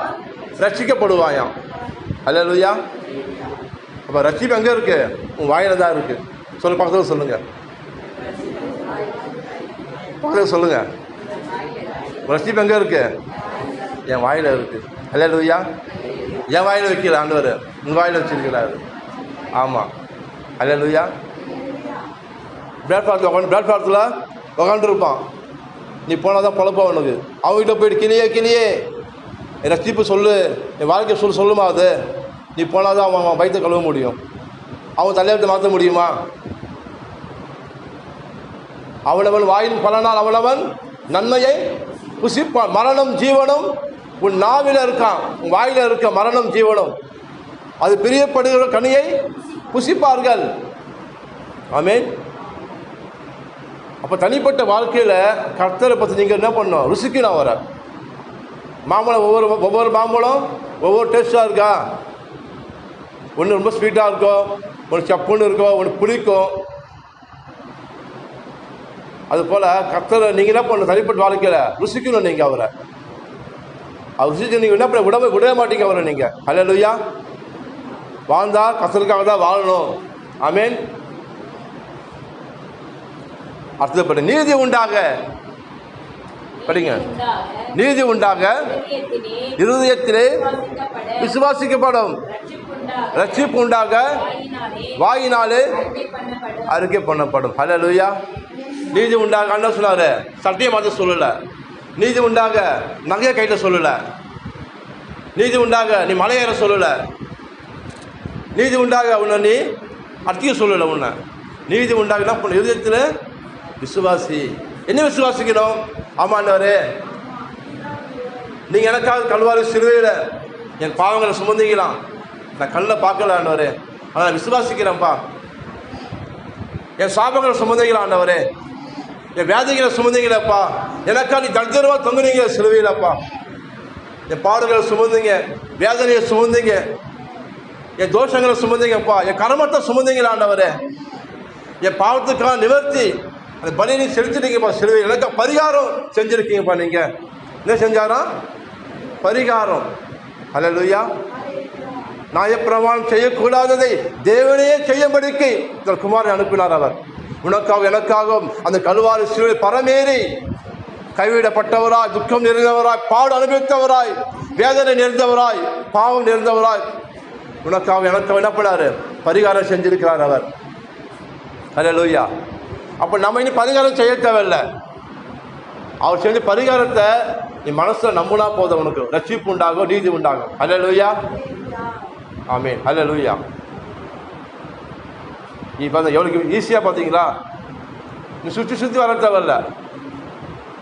ரட்சிக்கப்படுவாயாம். அல்லேலூயா. அப்போ ரட்சிப்பு எங்கே இருக்கு? உன் வாயில தான் இருக்கு. பக்கத்தில் சொல்லுங்க, பக்கத்தில் சொல்லுங்க. ரட்சிப்பு எங்கே இருக்கு? என் வாயில இருக்கு. அல்லேலூயா. என் வாயில வைக்கல ஆண்டவர், உங்கள் வாயில வச்சிருக்கிறாரு. ஆமாம். அல்லேலூயா. பிளாட்ஃபாரத்தில் உக்காந்துருப்பான். நீ போனால் தான் பொழப்பா உனக்கு. அவங்ககிட்ட போயிட்டு கிளியே ரட்சிப்பு சொல்லு, என் வாழ்க்கை சொல்லுமா? அது நீ போனால் தான் அவன் வயிற்று கழுவ முடியும். அவன் தலையெழுத்தை மாற்ற முடியுமா? அவனவன் வாயின் பலனால் அவனவன் நன்மையை புசிப்பான். மரணம் ஜீவனும் உன் நாவில் இருக்கான், உன் வாயில் இருக்க மரணம் ஜீவனும் அது பிரியப்படுகிற கனியை புசிப்பார்கள். ஆமென். அப்போ தனிப்பட்ட வாழ்க்கையில் கர்த்தரை பற்றி நீங்கள் என்ன பண்ணணும்? ருசிக்கணும் அவரை. மாம்பழம் ஒவ்வொரு மாம்பழம் ஒவ்வொரு டேஸ்ட்டாக இருக்கா? ஒன்று ரொம்ப ஸ்வீட்டாக இருக்கும், ஒன்று சப்புன்னு இருக்கும், ஒன்று பிடிக்கும். அதுபோல் கர்த்தரை நீங்கள் என்ன பண்ணணும்? தனிப்பட்ட வாழ்க்கையில் ருசிக்கணும். நீங்கள் அவரை அவர் ருசிச்சு நீங்கள் என்ன பண்ண விடவே மாட்டீங்க அவரை. நீங்கள் அல்லேலூயா. வாழ்ந்தால் கர்த்தருக்காக தான் வாழணும். ஆமென். அர்த்தப்பட்ட நீதி உண்டாக படிங்க. நீதி உண்டாக இருதயத்திலே விசுவாசிக்கப்படும். ரட்சிப்பு உண்டாக வாயினாலே அறிக்கை பண்ணப்படும். அல்லேலூயா. நீதி உண்டாக என்ன சொன்னார்? சட்டையை மாற்ற சொல்லலை. நீதி உண்டாக நகையை கையில் சொல்லலை. நீதி உண்டாக நீ மலையேற சொல்லலை. நீதி உண்டாக உன்னை நீ அடிக்க சொல்லலை. உன்னை நீதி உண்டாக என்ன பண்ண? இதயத்தில் விசுவாசி. என்ன விசுவாசிக்கணும்? ஆமாண்டவரே, நீங்கள் எனக்காக கல்வாரி சிலுவையில் என் பாவங்களை சுமந்தீங்களாம். நான் கண்ணில் பார்க்கல ஆண்டவரே, ஆனால் விசுவாசிக்கிறேன்ப்பா. என் சாபங்களை சுமந்தீங்களா ஆண்டவரே, என் வியாதிகளை சுமந்தீங்களப்பா. எனக்கா நீ தடுத்தரவாக தொங்குனீங்க சிலுவையிலப்பா. என் பாடுகளை சுமந்தீங்க, வேதனையை சுமந்தீங்க, என் தோஷங்களை சுமந்தீங்கப்பா. என் கர்மத்தை சுமந்தீங்களா ஆண்டவரே. என் பாவத்துக்காக நிவர்த்தி அந்த பலியை நீ செலுத்திட்டீங்கப்பா சிலுவையில். எனக்கு பரிகாரம் செஞ்சுருக்கீங்கப்பா. நீங்கள் என்ன செஞ்சாரா? பரிகாரம். அல்லேலூயா. நியாயப்பிரமாணம் செய்யக்கூடாததை தேவனையே செய்யும்படிக்கு தன் குமாரனை அனுப்பினார். அவர் உனக்காக எனக்காகவும் அந்த கல்வாரி சிலுவை பரமேறி கைவிடப்பட்டவராய், துக்கம் நிறைந்தவராய், பாடு அனுபவித்தவராய், வேதனை நிறைந்தவராய், பாவம் நிறைந்தவராய் உனக்காக எனக்காக என்ன பண்ணாரு? பரிகாரம் செஞ்சிருக்கிறார் அவர். அல்லேலூயா. அப்போ நம்ம இனி பரிகாரம் செய்ய தேவையில்லை. அவர் செஞ்ச பரிகாரத்தை நீ மனசில் நம்பினா போதும், உனக்கு ரட்சிப்பு உண்டாகும், நீதி உண்டாகும். அல்லேலூயா. ஆமென். அல்லேலூயா. இப்போ எவ்வளோ ஈஸியாக பார்த்தீங்களா? நீ சுற்றி வர தேவையில்ல.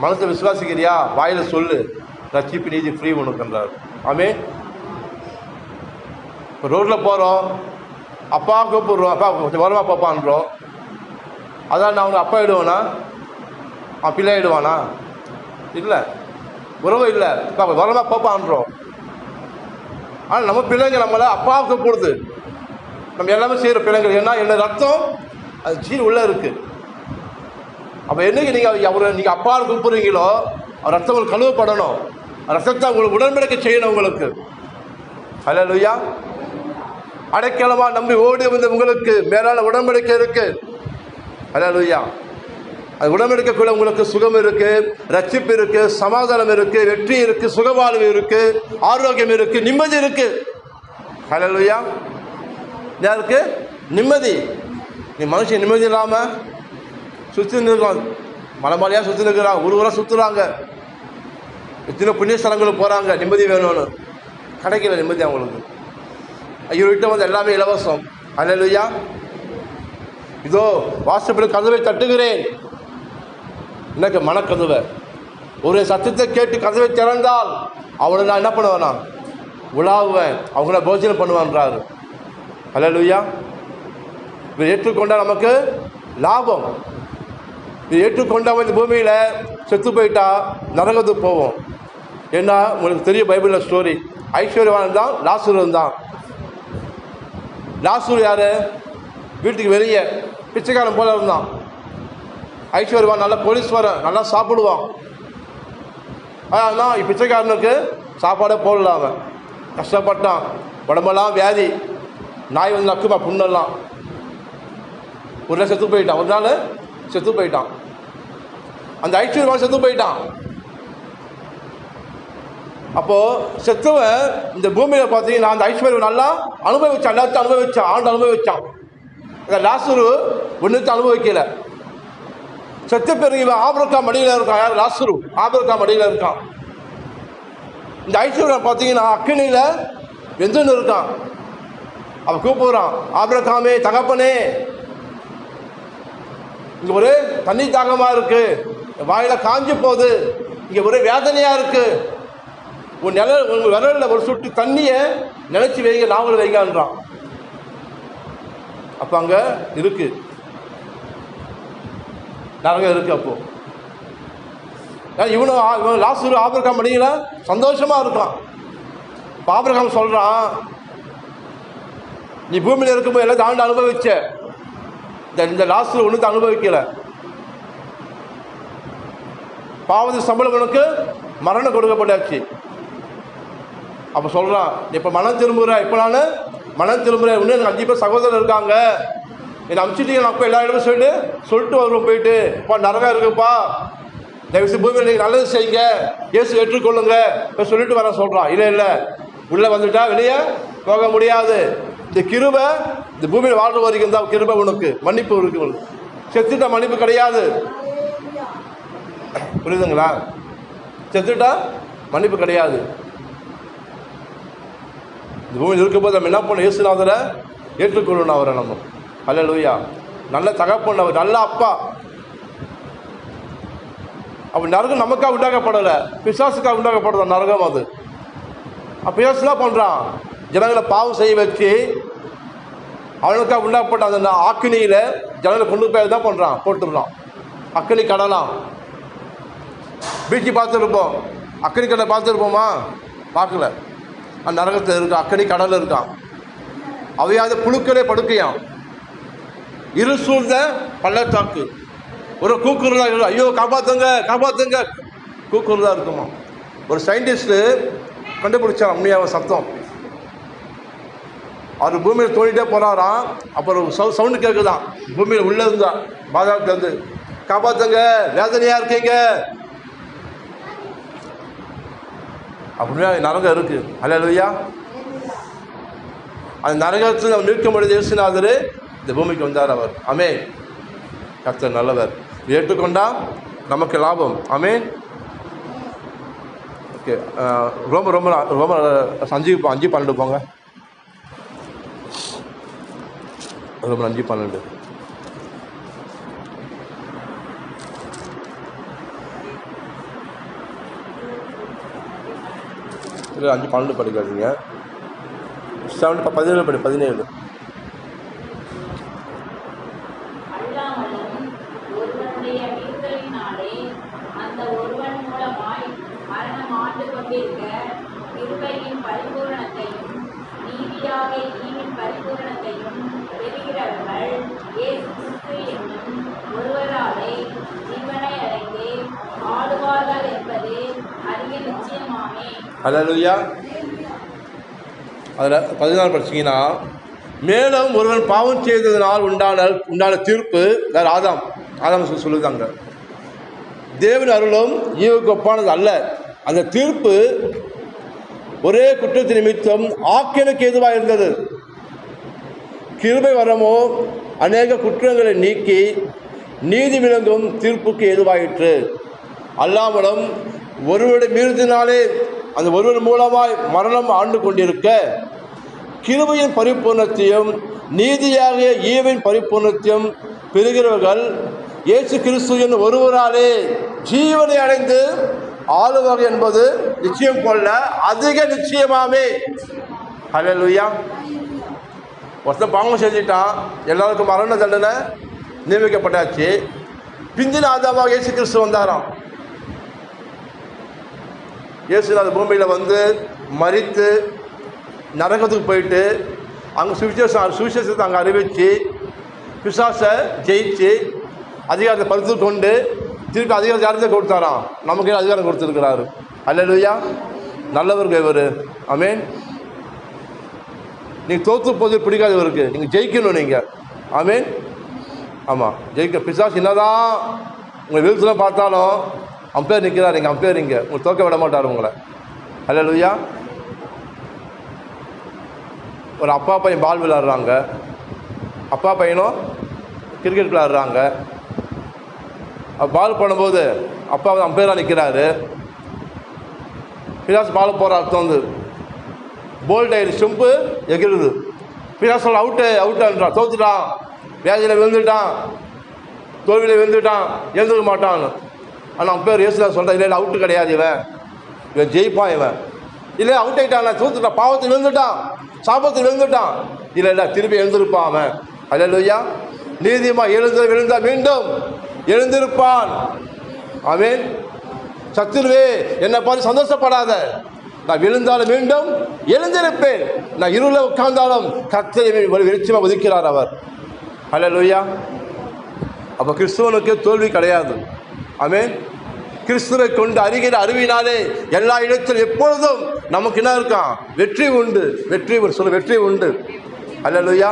மனசை விசுவாசிக்கிறியா? வாயில் சொல்லு, ரட்சிப்பு நீதி ஃப்ரீ உனக்குன்றார். ஆமென். இப்போ ரோட்டில் போகிறோம், அப்பா கூப்பிடுறோம், அப்பா வரமா பாப்பான்றோம். அதான் நான் அவங்க அப்பா ஆகிடுவானா? அவன் பிள்ளை ஆகிடுவானா? இல்லை, உறவு இல்லை. இப்போ வரமா பாப்பான்றோம். ஆனால் நம்ம பிள்ளைங்க நம்மளை அப்பா கூப்பிடுது. நம்ம எல்லாமே செய்கிற பிள்ளைங்கள். ஏன்னா என்ன ரத்தம் அது ஜீன் உள்ளே இருக்குது. அப்போ என்னைக்கு நீங்கள் அப்பா கூப்பிட்றீங்களோ அவர் ரத்தம் உங்களுக்கு கழுவப்படணும். ரத்தத்தை உங்களுக்கு உடன்படிக்கை செய்யணும் உங்களுக்கு. அல்லேலூயா. அடைக்கலமாக நம்பி ஓடி வந்த உங்களுக்கு மேலான உடன்படிக்கை இருக்குது. அல்லேலூயா. அது உடன்படிக்கைக்குள்ள உங்களுக்கு சுகம் இருக்குது, ரட்சிப்பு இருக்குது, சமாதானம் இருக்குது, வெற்றி இருக்குது, சுகவாழ்வு இருக்குது, ஆரோக்கியம் இருக்குது, நிம்மதி இருக்குது. அல்லேலூயா. யாருக்கு நிம்மதி? நீ மனுஷன் நிம்மதி இல்லாமல் சுற்றி நிற்கும். மலைமலையாக சுற்றி நிற்கிறாங்க, ஊராக சுற்றுறாங்க, எத்தனை புண்ணிய ஸ்தலங்களுக்கு போகிறாங்க, நிம்மதி வேணும்னு. கிடைக்கல நிம்மதி அவங்களுக்கு. இவர்கிட்ட வந்து எல்லாமே இலவசம். அல்லேலூயா. இதோ வாசப்படி கதவை தட்டுகிறேன். எனக்கு மனக்கதவை ஒரு சத்தத்தை கேட்டு கதவை திறந்தால் அவனை நான் என்ன பண்ணுவேன்னா உலாவுவேன், அவங்கள போஜனம் பண்ணுவான்றாரு. அல்லேலூயா. இதை ஏற்றுக்கொண்டால் நமக்கு லாபம். இதை ஏற்றுக்கொண்டால் இந்த பூமியில் செத்து போயிட்டா நரகத்துக்கு போவோம். ஏன்னா உங்களுக்கு தெரியும் பைபிளில் ஸ்டோரி. ஐஸ்வர்யவான் தான், லாசரு தான். லாசரு யார்? வீட்டுக்கு வெளியே பிச்சைக்காரன் போல இருந்தான். ஐஸ்வர்யவான் நல்ல கோடீஸ்வரன், நல்லா சாப்பிடுவான். ஆனால் பிச்சைக்காரனுக்கு சாப்பாடே போடலாம். அவன் கஷ்டப்பட்டான், உடம்பெல்லாம் வியாதி, நாய் வந்து நக்குமா புண்ணெல்லாம். ஒரு நாள் செத்து போயிட்டான். ஒரு நாள் செத்து போயிட்டான். அந்த ஐஸ்வர்யவான் செத்து போயிட்டான். அப்போது செத்துவன் இந்த பூமியில் பார்த்தீங்கன்னா அந்த ஐஸ்வர்யம் நல்லா அனுபவிச்சான், எல்லாத்தையும் அனுபவிச்சான், ஆண்டு அனுபவிச்சான். அந்த லாசரு ஒன்றுத்தை அனுபவிக்கலை. செத்து பிறகு இவன் ஆபிரகாம் மடியில் இருக்கான். யார்? லாசரு ஆபிரகாம் மடியில் இருக்கான். இந்த ஐஸ்வர்யம் பார்த்தீங்கன்னா அக்கினியில் வெந்துன்னு இருக்கான். அவன் கூப்பிடுறான், ஆபிரகாமே, தகப்பனே, இங்கே ஒரே தண்ணி தாகமாக இருக்கு, வாயில் காஞ்சி போகுது, இங்கே ஒரே வேதனையாக இருக்கு, உங்கள் விரலில் ஒரு சுட்டு தண்ணியை நினைச்சி வைங்க, நாவல் வைங்கன்றான். அப்போ அங்கே இருக்கு நரகம் இருக்கு. அப்போ இவன் லாசரு ஆபிரகாம் மடியில் சந்தோஷமாக இருக்கான். இப்போ ஆபிரகாம் சொல்கிறான், நீ பூமியில் இருக்கும்போது எல்லாத்தையும் ஆண்டு அனுபவிச்ச, இந்த லாசரு ஒன்றுத்தை அனுபவிக்கலை. பாவத்து சம்பளம் உனக்கு மரணம் கொடுக்கப்பட்டாச்சு. அப்போ சொல்கிறான், இப்போ மனம் திரும்புகிறேன், இப்போ நான் மனம் திரும்புகிறேன். இன்னும் எனக்கு 5 பேர் சகோதரர் இருக்காங்க, என்னை அனுப்பிச்சிட்டீங்க. நான் இப்போ எல்லா இடமும் சொல்லிட்டு வருவோம். போயிட்டு இப்போ நரகம் இருக்குப்பா, தயவுசு பூமியில் நீங்கள் நல்லது செய்யுங்க, இயேசு ஏற்றுக்கொள்ளுங்க சொல்லிட்டு வர சொல்கிறான். இல்லை உள்ளே வந்துட்டா வெளியே போக முடியாது. இந்த கிருபை இந்த பூமியில் வாழ்ற வரைக்கும் தான் கிருபை உனக்கு, மன்னிப்பு இருக்கு உனக்கு. செத்துட்ட மன்னிப்பு கிடையாது. புரியுதுங்களா? செத்துட்டா மன்னிப்பு கிடையாது. இந்த பூமியில் இருக்கும்போது நம்ம என்ன பண்ண? இயேசுநாதரை ஏற்றுக்கொள்ளணும். அவரை நம்ம அல்லேலூயா. நல்ல தகப்பன் அவர், நல்ல அப்பா. அப்போ நரகம் நமக்காக உண்டாக்கப்படலை, பிசாசுக்காக உண்டாக்கப்படுற நரகம் அது. அப்போ பிசாசுலாம் பண்ணுறான், ஜனங்களை பாவம் செய்ய வச்சு அவனுக்காக உண்டாக்கப்பட்ட அந்த அக்கினியில் ஜனங்களை கொண்டு போய் தான் பண்ணுறான், போட்டுடுறான். அக்கினி கடலாம் பீச்சு பார்த்துருப்போம், அக்கினி கடலை பார்த்துருப்போமா? பார்க்கல. அந்த நரகத்தில் இருக்கான், அக்கினி கடலில் இருக்கான். அவையாத புழுக்களே படுக்கையான், இருள் சூழ்ந்த பள்ளத்தாக்கு, ஒரு கூக்குறதா இருக்கும். ஐயோ காப்பாற்றுங்க காப்பாற்றுங்க கூக்குறதா இருக்குமா? ஒரு சயின்டிஸ்ட்டு கண்டுபிடிச்சான் உண்மையாக சத்தம். அவர் பூமியில் தோண்டிகிட்டே போகிறாராம். அப்புறம் சவுண்டு கேட்குதான் பூமியில் உள்ளே இருந்தா பாதாளத்துலேருந்து, காப்பாற்றுங்க வேதனையாக இருக்கீங்க அப்படின்னா நரகம் இருக்குது. அல்லேலூயா. அந்த நரகத்தில் அவர் நிற்க முடியாது. இயேசுநாதர் இந்த பூமிக்கு வந்தார் அவர். ஆமென். கர்த்தர் நல்லவர். ஏற்றுக்கொண்டா நமக்கு லாபம். ஆமென். ஓகே. ரொம்ப ரொம்ப ரொம்ப 5:12 போங்க. ரொம்ப 5:12. இல்லை 5:12 படிக்காதீங்க. 17 படி 17. அல்லேலூயா. அதில் 14 படிச்சிங்கன்னா, மேலும் ஒருவன் பாவம் செய்ததனால் உண்டான தீர்ப்பு ஆதாம் சொல்லுதாங்க. தேவன் அருளும் ஈவுக்கு ஒப்பானது அல்ல. அந்த தீர்ப்பு ஒரே குற்றத்தின் நிமித்தம் ஆக்கினுக்கு ஏதுவாக இருந்தது. கிருபை வரமோ அநேக குற்றங்களை நீக்கி நீதி விளங்கும் தீர்ப்புக்கு ஏதுவாயிற்று. அல்லாமலும் ஒருவருடைய மீறுதினாலே அந்த ஒருவர் மூலமாய் மரணம் ஆண்டு கொண்டிருக்க, கிருபையின் பரிபூர்ணத்தையும் நீதியாகிய ஈவின் பரிபூர்ணத்தையும் பெறுகிறவர்கள் இயேசு கிறிஸ்து என்னும் ஒருவராலே ஜீவனை அடைந்து ஆளுவார்கள் என்பது நிச்சயம் கொள்ள அதிக நிச்சயமாமே. அல்லேலூயா. ஒருத்தன் பாவம் செஞ்சுட்டான், எல்லாருக்கும் மரண தண்டனை நியமிக்கப்பட்டாச்சு. பிந்தின ஆதாமாக இயேசு கிறிஸ்து வந்தாராம். இயேசுநாத பூமியில் வந்து மரித்து நரகத்துக்கு போயிட்டு அங்கே சுவிசேஷத்தை அங்கே அறிவித்து பிசாசை ஜெயிச்சு அதிகாரத்தை பறித்து கொண்டு திருப்பி அதிகாரத்தை யார்கிட்ட கொடுத்தாராம்? நமக்கு அதிகாரம் கொடுத்துருக்கிறாரு. அல்லேலூயா. நல்லவர்கள் இவர். ஆமென். நீங்கள் தோற்று போது பிடிக்காது இவருக்கு, நீங்கள் ஜெயிக்கணும். நீங்கள் ஆமென். ஆமாம், ஜெயிக்க. பிசாசு என்னதான் உங்களை வீழ்த்துல பார்த்தாலும் அம்பேர் நிற்கிறார், நீங்கள் அம்பேர் இங்கே உங்களை தோற்க விட மாட்டார் உங்களை. அல்லேலூயா. ஒரு அப்பா பையன் பால் விளையாடுறாங்க, அப்பா பையனும் கிரிக்கெட் விளையாடுறாங்க. பால் பண்ணும்போது அப்பா வந்து அம்பேராக நிற்கிறாரு. பிசாசு பால் போகிற அர்த்தம் வந்து போல்ட் ஆயிடுச்சு, ஸ்டெம்பு எகிருது. பிசாசு அவுட்டான்றான், தோத்துட்டான், வேலையில் விழுந்துட்டான், தோல்வியில் விழுந்துட்டான், எழுந்துக்க மாட்டான்னு. ஆனால் அம்பேர் இயேசுநாதர் சொல்கிறேன், இல்லை அவுட்டு கிடையாது, இவன் ஜெயிப்பான், இவன் இல்லை அவுட் ஆகிட்டான், தோத்துட்டான், பாவத்தில் விழுந்துட்டான், சாபத்தில் விழுந்துட்டான், இல்லை திருப்பி எழுந்திருப்பான் அவன். அல்லேலூயா. நீதியமாக விழுந்தா மீண்டும் எழுந்திருப்பான். ஆமென். சத்துருவே என்னை பார்த்து சந்தோஷப்படாத, நான் விழுந்தாலும் மீண்டும் எழுந்திருப்பேன், நான் இருளில் உட்கார்ந்தாலும் கர்த்தரை வெளிச்சமாக ஒதுக்கிறார் அவர். அல்லேலூயா. அப்போ கிறிஸ்துவனுக்கு தோல்வி கிடையாது. ஆமென். கிறிஸ்துவை கொண்டு அறிகிற அறிவினாலே எல்லா இடத்திலும் எப்பொழுதும் நமக்கு என்ன இருக்கான்? வெற்றி உண்டு. வெற்றி உண்டு. அல்லேலூயா.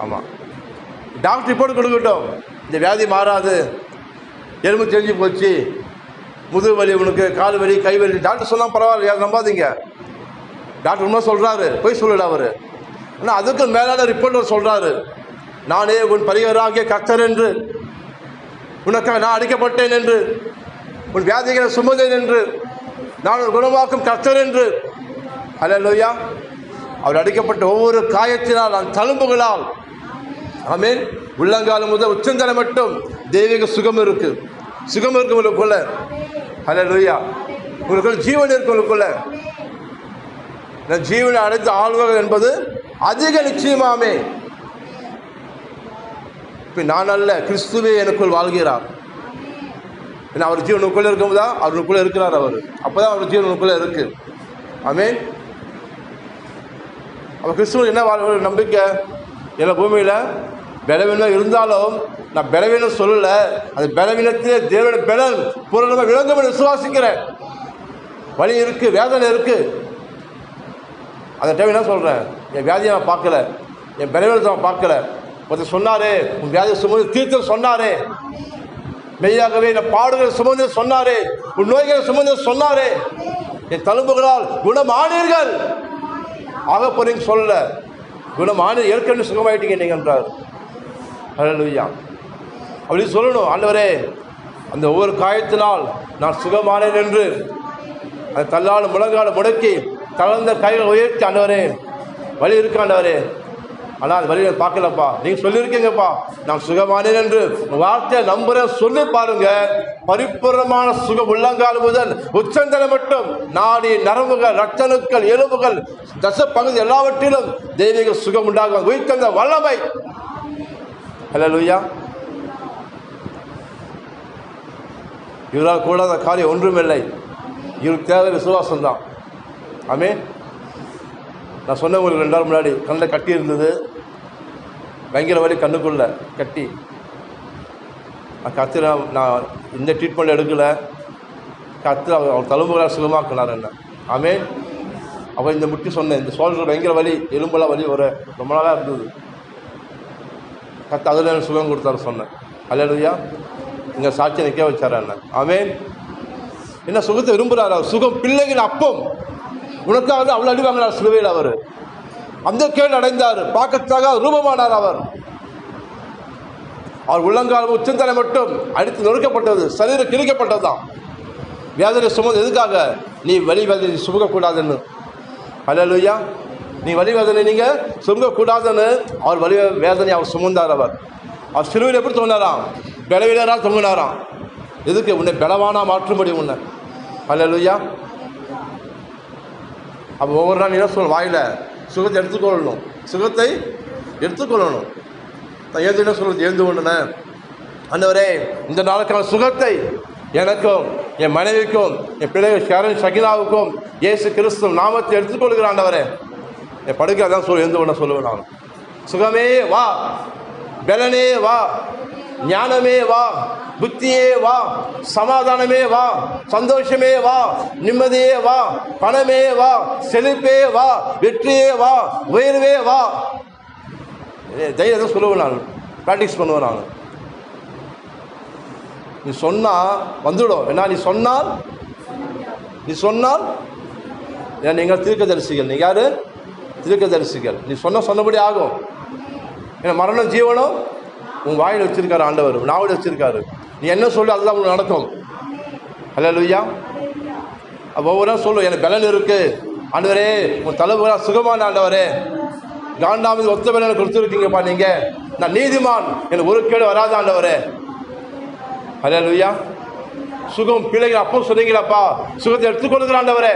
ஆமாம். டாக்டர் ரிப்போர்ட் கொடுக்கட்டும், இந்த வியாதி மாறாது, எலும்பு தெரிஞ்சு போச்சு, முதுகு வலி, உனக்கு கால் வலி, கை வலி, டாக்டர் சொன்னால் பரவாயில்ல, யாரும் நம்பாதீங்க. டாக்டர் உண்மை சொல்கிறாரு, போய் சொல்லல அவர். ஆனால் அதுக்கு மேலான ரிப்போர்ட் சொல்கிறாரு, நானே உன் பரிகாராகிய கர்த்தர் என்று, உனக்காக நான் அடிக்கப்பட்டேன் என்று, உன் வியாதிகளை சுமந்தேன் என்று, நான் ஒரு குணமாக்கும் கர்த்தர் என்று. அல்லேலூயா. அவர் அடிக்கப்பட்ட ஒவ்வொரு காயத்தினால், அந்த தழும்புகளால், ஆமென், உள்ளங்காலம் முதல் உச்சந்தலை மட்டும் தெய்வீக சுகம் இருக்கு. சுகம் இருக்கு உங்களுக்குள்ள. அல்லேலூயா. உங்களுக்குள்ள ஜீவன் இருக்கு. உங்களுக்குள்ள ஜீவனை அடைந்து ஆழ்வுகள் என்பது அதிக நிச்சயமாமே. இப்போ நான் அல்ல, கிறிஸ்துவே எனக்குள் வாழ்கிறார். ஏன்னா அவர் ஜீவன் உங்களுக்குள்ளே இருக்கும்போது அவர் உங்களுக்குள்ளே இருக்கிறார். அவர் அப்போதான் அவர் ஜீவன் உங்களுக்குள்ளே இருக்கு. ஆமென். அப்போ கிறிஸ்துவ என்ன வாழ்வு நம்பிக்கை? எல்லா பூமியில் பலவீனம் இருந்தாலும் நான் பலவீனம் சொல்லலை, அந்த பலவீனத்திலே தேவன பலன் பூரணமாக விளங்கும் என்று விசுவாசிக்கிறேன். வலி இருக்குது, வேதனை இருக்குது. அந்த டைம் என்ன சொல்கிறேன், என் வியாதியை நான் பார்க்கல, என் பலவீனத்தை நான் பார்க்கல. ஒருத்தர் சொன்னார், உன் வியாதியை சுமந்து தீர்த்து சொன்னார். மெய்யாகவே என் பாடுகளை சுமந்து சொன்னார், உன் நோய்களை சுமந்து சொன்னார். என் தழும்புகளால் குணமானீர்கள். ஆக போறீங்க சொல்லல, குணமான ஏற்கனவே சுகமாயிட்டீங்க நீங்கள் என்றார். அல்லேலூயா. அப்படி சொல்லணும். ஆண்டவரே, அந்த ஒவ்வொரு காயத்தினால் நான் சுகமானேன் என்று அந்த தள்ளால் முழங்கால முடக்கி தளர்ந்த கைகளை உயர்த்தி, ஆண்டவரே வலி இருக்கு ஆண்டவரே, ஆனால் அந்த வழியை பார்க்கலப்பா, நீங்கள் சொல்லியிருக்கீங்கப்பா நான் சுகமானேன் என்று. வார்த்தையை நம்புறேன் சொல்லி பாருங்க. பரிபூர்ணமான சுகம் உள்ளங்கால் முதல் உச்சந்தலை மட்டும் நாடி நரம்புகள் ரத்தணுக்கள் எலும்புகள் தச பகுதி எல்லாவற்றிலும் தெய்வீக சுகம் உண்டாகும். உயிர்த்தந்த வல்லமை. அல்லேலூயா. இவரால் கூடாத காரியம் ஒன்றுமில்லை. இவருக்கு தேவை விசுவாசம்தான். ஆமென். நான் சொன்ன உங்களுக்கு 2 நாள் முன்னாடி கண்ணில் கட்டி இருந்தது, பயங்கர வலி, கண்ணுக்குள்ள கட்டி. கத்திர நான் இந்த ட்ரீட்மெண்ட் எடுக்கலை, கத்திர அவர் தழும்புகளால் சுகமாக்கினார் என்ன. ஆமென். அப்போ இந்த முட்டி சொன்னேன், இந்த சோல்டர் பயங்கர வலி, எலும்பெல்லாம் வலி வர ரொம்ப நாளாக இருந்தது. அதில் எனக்கு சுகம் கொடுத்தாரு சொன்னேன். அல்லேலூயா. இங்கே சாட்சியை நிற்க வச்சார் என்ன. ஆமென். என்ன சுகத்தை விரும்புகிறார் அவர். சுகம் பிள்ளைகள் அப்பம் உனக்காக அவ்வளோ அடி வாங்கினார் சிலுவையில். அவர் அந்த கேள் அடைந்தார், பார்க்கத்தாக ரூபமானார். அவர் உள்ளங்கால் உச்சந்தலை மட்டும் அடித்து நொறுக்கப்பட்டது, சரீரம் கிழிக்கப்பட்டது தான். வேதனை சுமந்து எதுக்காக? நீ வலி வேதனை சுமக்கக்கூடாதுன்னு. அல்லேலூயா. நீ வலி வேதனை நீங்கள் சுமக்கக்கூடாதுன்னு அவர் வலி வேதனை அவர் சுமந்தார். அவர் சிலுவையில் எப்படி தொங்கினாராம்? பலவீனரால் தொங்கினாராம். எதுக்கு? உன்னை பலவானா மாற்றும்படி உன்னை. அல்லேலூயா. அப்போ ஒவ்வொரு நாள் என்ன சொல்லணும்? வாயில் சுகத்தை எடுத்துக்கொள்ளணும், சுகத்தை எடுத்துக்கொள்ளணும். நான் ஏது என்ன சொல்கிறது? எழுந்து கொண்டன ஆண்டவரே, இந்த நாளுக்கான சுகத்தை எனக்கும் என் மனைவிக்கும் என் பிள்ளைகள் ஷாரன் ஷகினாவுக்கும் இயேசு கிறிஸ்து நாமத்தை எடுத்துக்கொள்கிற ஆண்டவரே. என் படுக்கை அதான் எழுந்து கொண்ட சொல்லுவேன் நான். சுகமே வா, பலனே வா, ஞானமே வா, புத்தியே வா, சமாதானமே வா, சந்தோஷமே வா, நிம்மதியே வா, பணமே வா, செழிப்பே வா, வெற்றியே வா, உயர்வே வா. தைரியத்தை சொல்லுவேன் நான், ப்ராக்டிஸ் பண்ணுவேன் நான். நீ சொன்னால் வந்துடும். ஏன்னா நீ சொன்னால் ஏன்னா நீங்கள் தீர்க்கதரிசிகள். நீங்கள் யார்? தீர்க்கதரிசிகள். நீ சொன்னபடி ஆகும். ஏன்னா மரணம் ஜீவனம் உன் வாயில் வச்சிருக்காரு ஆண்டவர், நாவில் வச்சிருக்காரு. நீ என்ன சொல்லு அதுதான் உங்களுக்கு நடக்கும். அல்லேலூயா. அப்போ ஒவ்வொரு நாள் சொல்லும், எனக்கு பலன் இருக்குது ஆண்டவரே, உன் தலைவராக சுகமான ஆண்டவரே, காண்டாமது ஒத்த பலனை கொடுத்துருக்கீங்கப்பா நீங்கள். நான் நீதிமான், எனக்கு ஒரு கேடு வராத ஆண்டவரே. அல்லேலூயா. சுகம் பிள்ளைகள் அப்போ சொன்னீங்களாப்பா, சுகத்தை எடுத்துக்கொள்ளுகிற ஆண்டவரே.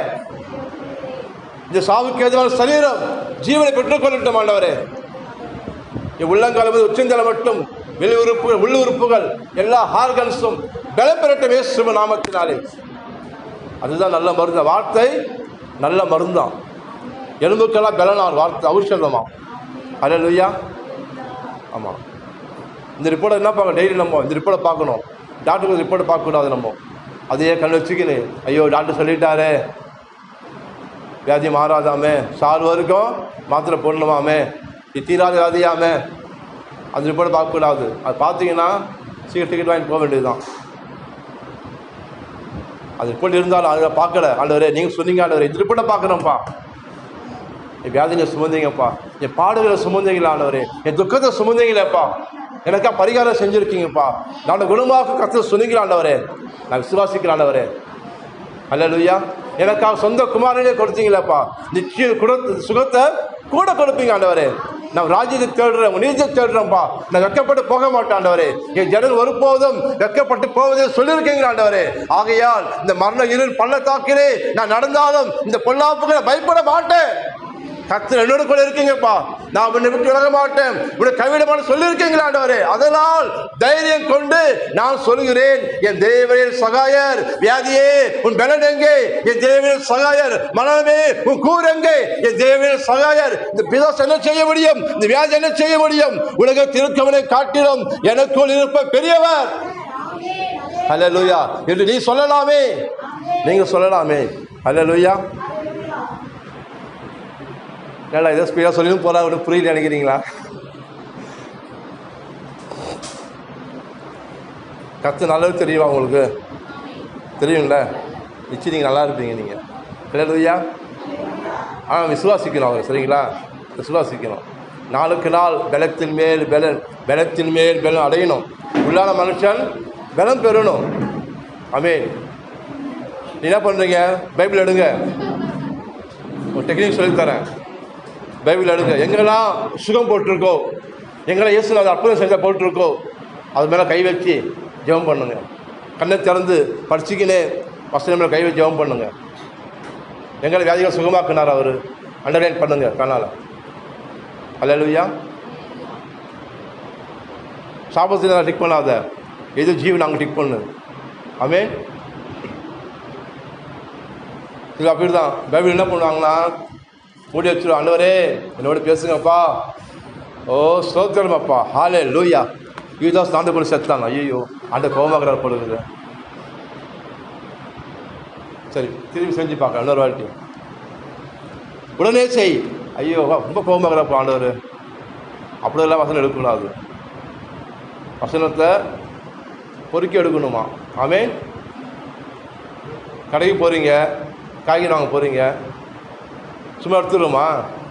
இந்த சாவுக்கு எதுவான சரீரம் ஜீவனை பெற்றுக்கொள்ளட்டும் ஆண்டவரே. என் உள்ளங்காலம் உச்சந்தலை மட்டும் வெளி உறுப்புகள் உள்ள உறுப்புகள் எல்லா ஹார்கன்ஸும் பலம் பெறட்டும் இயேசு நாமத்தினாலே. அதுதான் நல்ல மருந்து. வார்த்தை நல்ல மருந்தான். எலும்புக்கெல்லாம் பலனார் வார்த்தை ஔஷதமா. அல்லேலூயா. ஆமாம். இந்த ரிப்போர்ட்டை என்ன பார்க்கணும்? டெய்லி நம்ம இந்த ரிப்போர்ட்டை பார்க்கணும். டாக்டருக்கு ரிப்போர்ட்டை பார்க்கக்கூடாது. நம்ம அதையே கண் வச்சுக்கின்னு ஐயோ டாக்டர் சொல்லிட்டாரே, வியாதி மாறாதாமே, சார் வரைக்கும் மாத்திரை போடணுமாமே, தீராத வியாதியாமே, அந்த ரிப்போர்ட்டை பார்க்கக்கூடாது. அது பார்த்தீங்கன்னா சீக்கிரம் டிக்கெட் வாங்கிட்டு போக வேண்டியதுதான். அது ரிப்போர்ட் இருந்தாலும் அதை பார்க்கல. ஆண்டவரே நீங்கள் சொன்னீங்க ஆண்டவரே, இந்த ரிப்போர்ட்டை பார்க்கணும்ப்பா. என் வியாதியை சுமந்தீங்கப்பா, என் பாடுகளை சுமந்தீங்களா ஆண்டவரே, என் துக்கத்தை சுமந்தீங்களேப்பா, எனக்கா பரிகாரம் செஞ்சுருக்கீங்கப்பா. நான் குணமாக்க கர்த்தர் சொன்னீங்களா ஆண்டவரே, நான் விசுவாசிக்கிறேன் ஆண்டவரே. அல்லேலூயா. எனக்காக சொந்த குமாரனே கொடுத்தீங்களேப்பா, நிச்சயம் சுகத்தை கூட கொடுப்பீங்க ஆண்டவரே. நான் ராஜ்யத்தை தேடுறேன், நீதியை தேடுறேன்ப்பா. நான் வெட்கப்பட்டு போக மாட்டேன் ஆண்டவரே. என் ஜனங்கள் ஒருபோதும் வெட்கப்பட்டு போவதே சொல்லியிருக்கீங்க ஆண்டவரே. ஆகையால் இந்த மரண இருள் பள்ளத்தாக்கிலே நான் நடந்தாலும் இந்த பொல்லாப்புகளை பயப்பட மாட்டேன். கர்த்தர் என்னோட கூட இருக்கீங்கப்பா. நான் உன்னை விட்டு விலக மாட்டேன், உன்னை கைவிடமான சொல்லியிருக்கீங்களா ஆண்டவரே. அதனால் தைரியம் கொண்டு நான் சொல்கிறேன், என் தேவனின் சகாயர். வியாதியே உன் பலன் எங்கே? என் தேவனின் சகாயர். மனமே உன் கூர் எங்கே? என் தேவனின் சகாயர். இந்த பிசாசு என்ன செய்ய முடியும்? இந்த வியாதி என்ன செய்ய முடியும்? உலகத்தில் இருக்கவனை காட்டிலும் எனக்குள் இருப்ப பெரியவர். அல்லேலூயா என்று நீ சொல்லலாமே, நீங்க சொல்லலாமே. அல்லேலூயா. ஏடா ஏதோ ஸ்பீடாக சொல்லியும் போகிறா, அவனுக்கு புரியல நினைக்கிறீங்களா? கர்த்தர் நல்லது தெரியுமா உங்களுக்கு? தெரியும்ல, நிச்சயம் நீங்கள் நல்லா இருப்பீங்க. நீங்கள் இல்லையா? ஆனால் விசுவாசிக்கணும் அவர், சரிங்களா? விசுவாசிக்கணும். நாளுக்கு நாள் பலத்தின் மேல் பலன், பலத்தின் மேல் பலன் அடையணும். உள்ளான மனுஷன் பலம் பெறணும். ஆமென். நீ என்ன பண்ணுறீங்க? பைபிள் எடுங்க, ஒரு டெக்னிக் சொல்லித்தரேன். பைபிள் எடுங்க. எங்கெல்லாம் சுகம் போட்டிருக்கோ, எங்கெல்லாம் இயேசு அதை அற்புதம் செஞ்ச போட்டிருக்கோ, அது மேலே கை வச்சு ஜெபம் பண்ணுங்க. கண்ணை திறந்து படிச்சுக்கினே வசனம் மேலே கை வச்சு ஜெபம் பண்ணுங்க. எங்களை வியாதிகள் சுகமாக்குனார் அவர், அண்டர்லைன் பண்ணுங்க கண்ணால். அல்லேலூயா. சாபத்தில் நான் டிக் பண்ணாத, எது ஜீவன் நாங்கள் டிக் பண்ணு. ஆமென். இது அப்படி தான். பைபிள் என்ன பண்ணுவாங்கன்னா, மூடி வச்சுருவோம். ஆண்டவரே என்னோட பேசுங்கப்பா. ஓ ஸ்தோத்திரமாப்பா, ஹல்லேலூயா. யூதாஸ் ஆண்டு கூட செத்தாங்க. ஐயோ, ஆண்டு கோபமாகிறார் போடுங்க. சரி, திரும்பி செஞ்சு பார்க்க இன்னொரு வாட்டி. உடனே செய். ஐயோ ரொம்ப கோபமாகிறாப்பா ஆண்டவர். அப்படியெல்லாம் வசனம் எடுக்கக்கூடாது. வசனத்தை பொறுக்கி எடுக்கணுமா? ஆமென். கடைக்கு போகிறீங்க, காய்கறி வாங்க போகிறீங்க, சும்மா எடுத்துடுறோமா?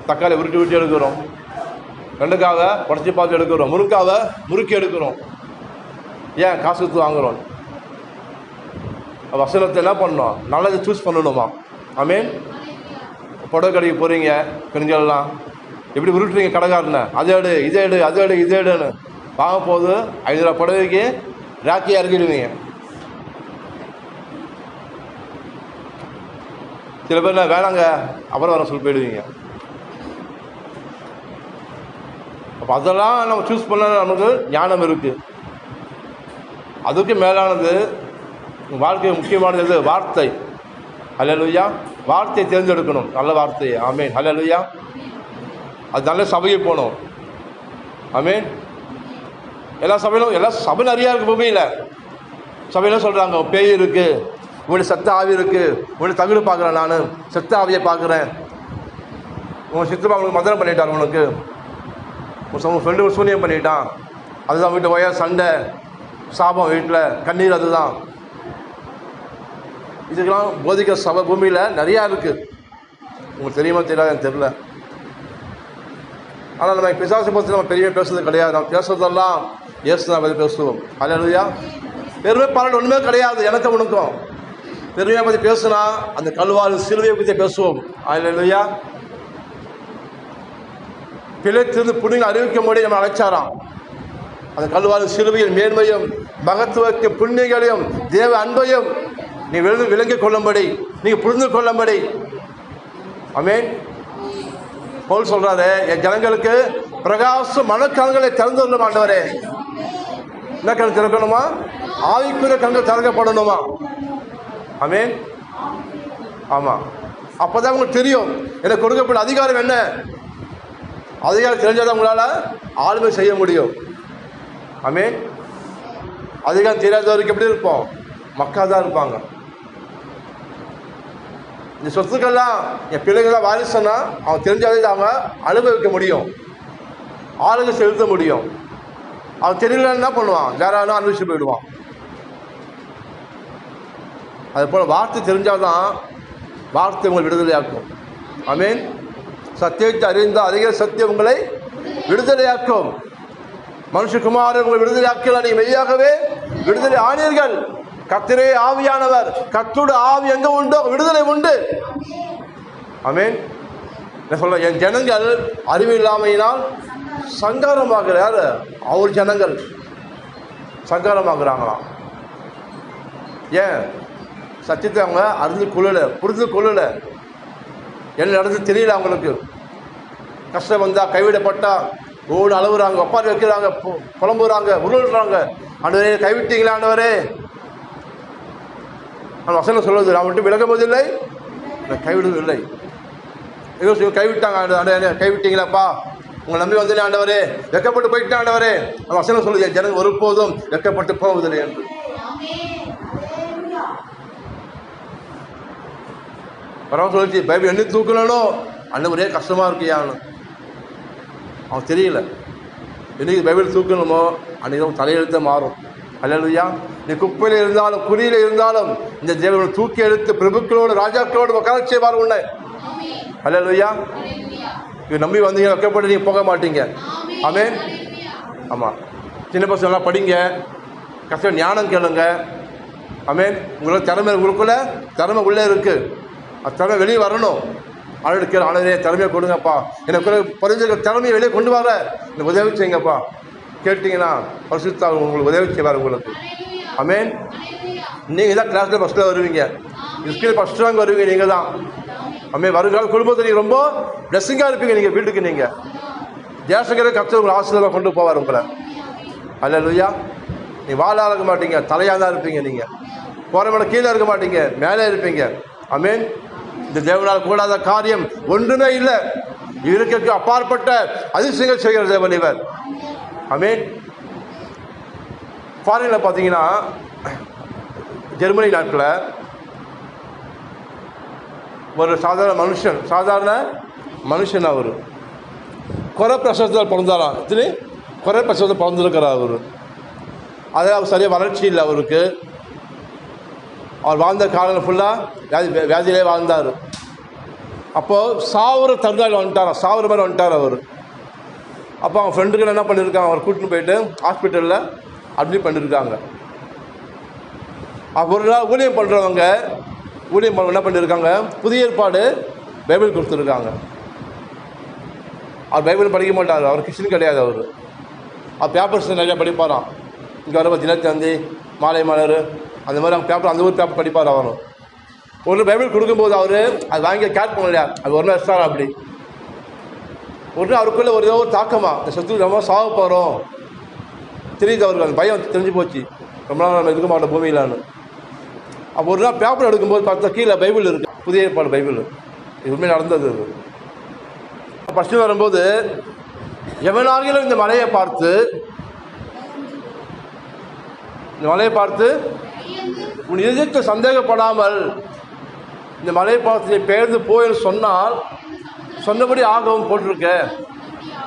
தக்காளி உருட்டி உருட்டி எடுக்கிறோம், வெண்டைக்காவை உடச்சி பார்த்து எடுக்கிறோம், முருங்காவை முறுக்கி எடுக்கிறோம். ஏன்? காசு கொடுத்து வாங்குகிறோம். வசனத்தை என்ன பண்ணணும்? நல்லதை சூஸ் பண்ணணுமா? ஆமென். புடவை கடைக்கு போகிறீங்க, பெண்கள்லாம் எப்படி உருட்டுறீங்க கடைக்காரனை? அதை எடு, இதை எடு, அதை எடு, இதை எடுன்னு வாங்க போது 5 ரூபா புடவைக்கு ராக்கியாக இறக்கிடுவீங்க. சில பேர் வேணாங்க அப்புறம் வர சொல்லி போயிடுவீங்க. அப்போ அதெல்லாம் நம்ம சூஸ் பண்ண நமக்கு ஞானம் இருக்குது. அதுக்கு மேலானது வாழ்க்கை முக்கியமானது எது? வார்த்தை. ஹல்லேலூயா. வார்த்தையை தேர்ந்தெடுக்கணும், நல்ல வார்த்தையை. ஆமென். ஹல்லேலூயா. அது நல்ல சபைக்கு போகணும். ஆமென். எல்லா சபை நிறையா இருக்குது பூமியில். சபையில் சொல்கிறாங்க பேய் இருக்குது, உங்களுடைய சத்த ஆவி இருக்குது, உங்களுடைய தகுடு பார்க்குறேன், நான் சத்த ஆவியை பார்க்குறேன். உங்கள் சித்தப்பா உங்களுக்கு மந்திரம் பண்ணிட்டார், உனக்கு உங்கள் ஃப்ரெண்டு சூனியம் பண்ணிட்டான், அதுதான் வீட்டு வய சண்டை சாபம், வீட்டில் கண்ணீர், அதுதான். இதுக்கெல்லாம் போதிக்கிற சபை பூமியில் நிறையா இருக்குது. உங்களுக்கு தெரியுமா தெரியாது எனக்கு தெரியல. ஆனால் நம்ம பிசாசை பற்றி நம்ம பெரிய பேசுறது கிடையாது. நம்ம பேசுறதெல்லாம் இயேசுவை பற்றி பேசுவோம். அல்லேலூயா. பெருமை பாராட்டு ஒன்றுமே கிடையாது எனக்கு உனக்கும். பெருமையை பற்றி பேசுனா அந்த கல்வாரி சிலுவையை பற்றி பேசுவோம். அல்லேலூயா. பிழைத்திருந்து புண்ணியம் அறிவிக்கும்படி நம்ம அழைச்சாராம். அந்த கல்வாரி சிலுவையின் மேன்மையும் மகத்துவக்கு புண்ணியங்களையும் தேவ அன்பையும் நீ விளங்கிக் கொள்ளும்படி, நீங்கள் புரிந்து கொள்ளும்படி. ஆமென். பவுல் சொல்றாரு, என் ஜனங்களுக்கு பிரகாச மனக்கண்களை திறந்து ஆண்டவரே. என்ன கண் திறக்கணுமா? ஆவிக்குரிய கண்கள் திறக்கப்படணுமா? ஆமென். ஆமாம். அப்போ தான் உங்களுக்கு தெரியும் எனக்கு கொடுக்கப்பட்ட அதிகாரம் என்ன. அதிகாரம் தெரிஞ்சாதான் உங்களால் ஆளுமை செய்ய முடியும். ஆமென். அதிகாரம் தெரியாதவருக்கு எப்படி இருப்போம்? மக்கள் தான் இருப்பாங்க. இந்த சொத்துக்கள்லாம் என் பிள்ளைகள்லாம் வாரிசுன்னா அவன் தெரிஞ்சாலே அவங்க அனுபவிக்க முடியும், ஆளுங்க செலுத்த முடியும். அவன் தெரியலன்னு என்ன பண்ணுவான்? வேற யாரும் அனுபவிச்சு போயிடுவான். அதுபோல் வார்த்தை தெரிஞ்சால்தான் வார்த்தை உங்களை விடுதலையாக்கும். ஆமென். சத்தியத்தை அறிந்தால் அதிக சத்தியம் உங்களை விடுதலையாக்கும். மனுஷகுமாரன் உங்களை விடுதலை ஆக்கல, நீ மெய்யாகவே விடுதலை ஆனீர்கள். கர்த்தரே ஆவியானவர், கர்த்தருடைய ஆவி எங்க உண்டோ விடுதலை உண்டு. ஆமென். என்ன சொல்ற, என் ஜனங்கள் அறிவு இல்லாமையினால் சங்காரமாகிற யாரு? அவர் ஜனங்கள் சங்காரமாகறாங்களாம். ஏன்? சத்தியத்தை அவங்க அறிந்து கொள்ளல, புரிந்து கொள்ளல. என்ன நடந்து தெரியல அவங்களுக்கு. கஷ்டம் வந்தா, கைவிடப்பட்டா ஓடு அழுகுறாங்க, ஒப்பாரி வைக்கிறாங்க, புலம்புறாங்க, உருள்றாங்க. ஆண்டவரே கைவிட்டீங்களா ஆண்டவரே? அந்த வசனம் சொல்லுது, நான் மட்டும் விலக போதில்லை, நான் கைவிடுவதில்லை. கைவிட்டாங்க, கைவிட்டீங்களாப்பா, உங்களை நம்பி வந்தேன் ஆண்டவரே, வெக்கப்பட்டு போயிட்டேன் ஆண்டவரே. அந்த வசனம் சொல்லுது, ஜனங்கள் ஒருபோதும் வெக்கப்பட்டு போவதில்லை என்று. பரவாயில்ல சொல்லிச்சு, பைபிள் என்ன தூக்கணும் அண்ணன் ஒரே கஷ்டமா இருக்கியான்னு. அவன் தெரியல, என்னைக்கு பைபிள் தூக்கணுமோ அன்னைக்கு தலையெழுத்த மாறும். அல்லேலூயா. நீ குப்பையில் இருந்தாலும் குறியில இருந்தாலும் இந்த தேவனை தூக்கி எடுத்து பிரபுக்களோடு ராஜாக்களோடு உட்கார செய்வார் உன்னை. அல்லேலூயா. இது நம்பி வந்தீங்க, வைக்கப்பட்டு நீங்கள் போக மாட்டீங்க. ஆமென். ஆமாம். சின்ன பசங்களாம் படிங்க, கஷ்டம் ஞானம் கேளுங்க. ஆமென். உங்களுக்கு திறமை, உங்களுக்குள்ள திறமை உள்ளே இருக்குது, அது திறமை வெளியே வரணும். ஆளுடைய கேள்வி, ஆளுடைய திறமையை கொடுங்கப்பா, எனக்கு பரிஞ்ச திறமையை வெளியே கொண்டு வர எனக்கு உதவி செய்யுங்கப்பா. கேட்டிங்கன்னா பரிசுத்த உங்களுக்கு உதவி செய்வார் உங்களுக்கு. ஆமென். நீங்கள் தான் கிளாஸில் ஃபஸ்ட்டில் வருவீங்க, ஸ்கூலில் ஃபஸ்ட் ரேங்க் வருவீங்க நீங்கள் தான். ஆமென். வருங்கால குடும்பத்தில் நீங்கள் ரொம்ப பிளெஸ்ஸிங்காக இருப்பீங்க. நீங்கள் வீட்டுக்கு நீங்கள் தேசங்கிற கர்த்தர் உங்களை ஆசீர்வாதமாக கொண்டு போவார் உங்களை. அல்லேலூயா. நீ வாழாக இருக்க மாட்டீங்க, தலையாக தான் இருப்பீங்க. நீங்கள் போகிற மேலே கீழே இருக்க மாட்டீங்க, மேலே இருப்பீங்க. ஆமென். இந்த தேவனால் கூடாத காரியம் ஒன்றுமே இல்லை. இவருக்கு அப்பாற்பட்ட அதிசயங்கள் செய்கிற தேவன் இவர். ஆமென். ஃபாரினில் பார்த்தீங்கன்னா, ஜெர்மனி நாட்டில் ஒரு சாதாரண மனுஷன் அவர் குறை பிரசவத்தில் பிறந்தாராம். இதுலேயே குறை பிரசவத்தில் பிறந்திருக்கிறார் அவர். அதில் அவர் சரியாக வளர்ச்சி இல்லை அவருக்கு. அவர் வாழ்ந்த காலம் ஃபுல்லாக வியாதியிலே வாழ்ந்தார். அப்போது சாவுற தருணாவில் வந்துட்டாராம், சாவுற மாதிரி வந்துட்டார் அவர். அப்போ அவங்க ஃப்ரெண்டுகள் என்ன பண்ணியிருக்காங்க, அவர் கூட்டின்னு போயிட்டு ஹாஸ்பிட்டலில் அட்மிட் பண்ணியிருக்காங்க. ஒரு நாள் ஊழியம் பண்ணுறவங்க என்ன பண்ணியிருக்காங்க, புதிய ஏற்பாடு பைபிள் கொடுத்துருக்காங்க. அவர் பைபிள் படிக்க மாட்டார், அவர் கிறிஸ்டின் கிடையாது. அவர் பேப்பர்ஸ் நிறையா படிப்பாராம். இங்கே வர தினத்தந்தி, மாலை மலர், அந்த மாதிரி அவங்க பேப்பர், அந்த ஊர் பேப்பர் படிப்பார். அவரும் ஒரு பைபிள் கொடுக்கும்போது அவர் அது வாங்கி கேட் பண்ணலையா, அது ஒரு நாள் எக்ஸ்ட்ரா. அப்படி ஒரு நாள் அவருக்குள்ளே ஒரு ஏதோ ஒரு தாக்கமா, இந்த சத்து ரொம்ப சாக போகிறோம் தெரியுது அவருக்கு. அந்த பயம் தெரிஞ்சு போச்சு, ரொம்ப நாள் நம்ம இருக்க மாட்டோம் பூமியிலான்னு. அப்போ ஒரு நாள் பேப்பர் எடுக்கும்போது பார்த்தா கீழே பைபிள் இருக்குது, புதிய ஏற்பாடு பைபிள். இது உண்மையாக நடந்தது. ஃபஸ்ட்டு வரும்போது, எவனாகிலும் இந்த மலையை பார்த்து உன் இதயத்தை சந்தேகப்படாமல் இந்த மலையை பார்த்து பெயர்ந்து போயின்னு சொன்னபடி ஆகவும் போட்டிருக்க.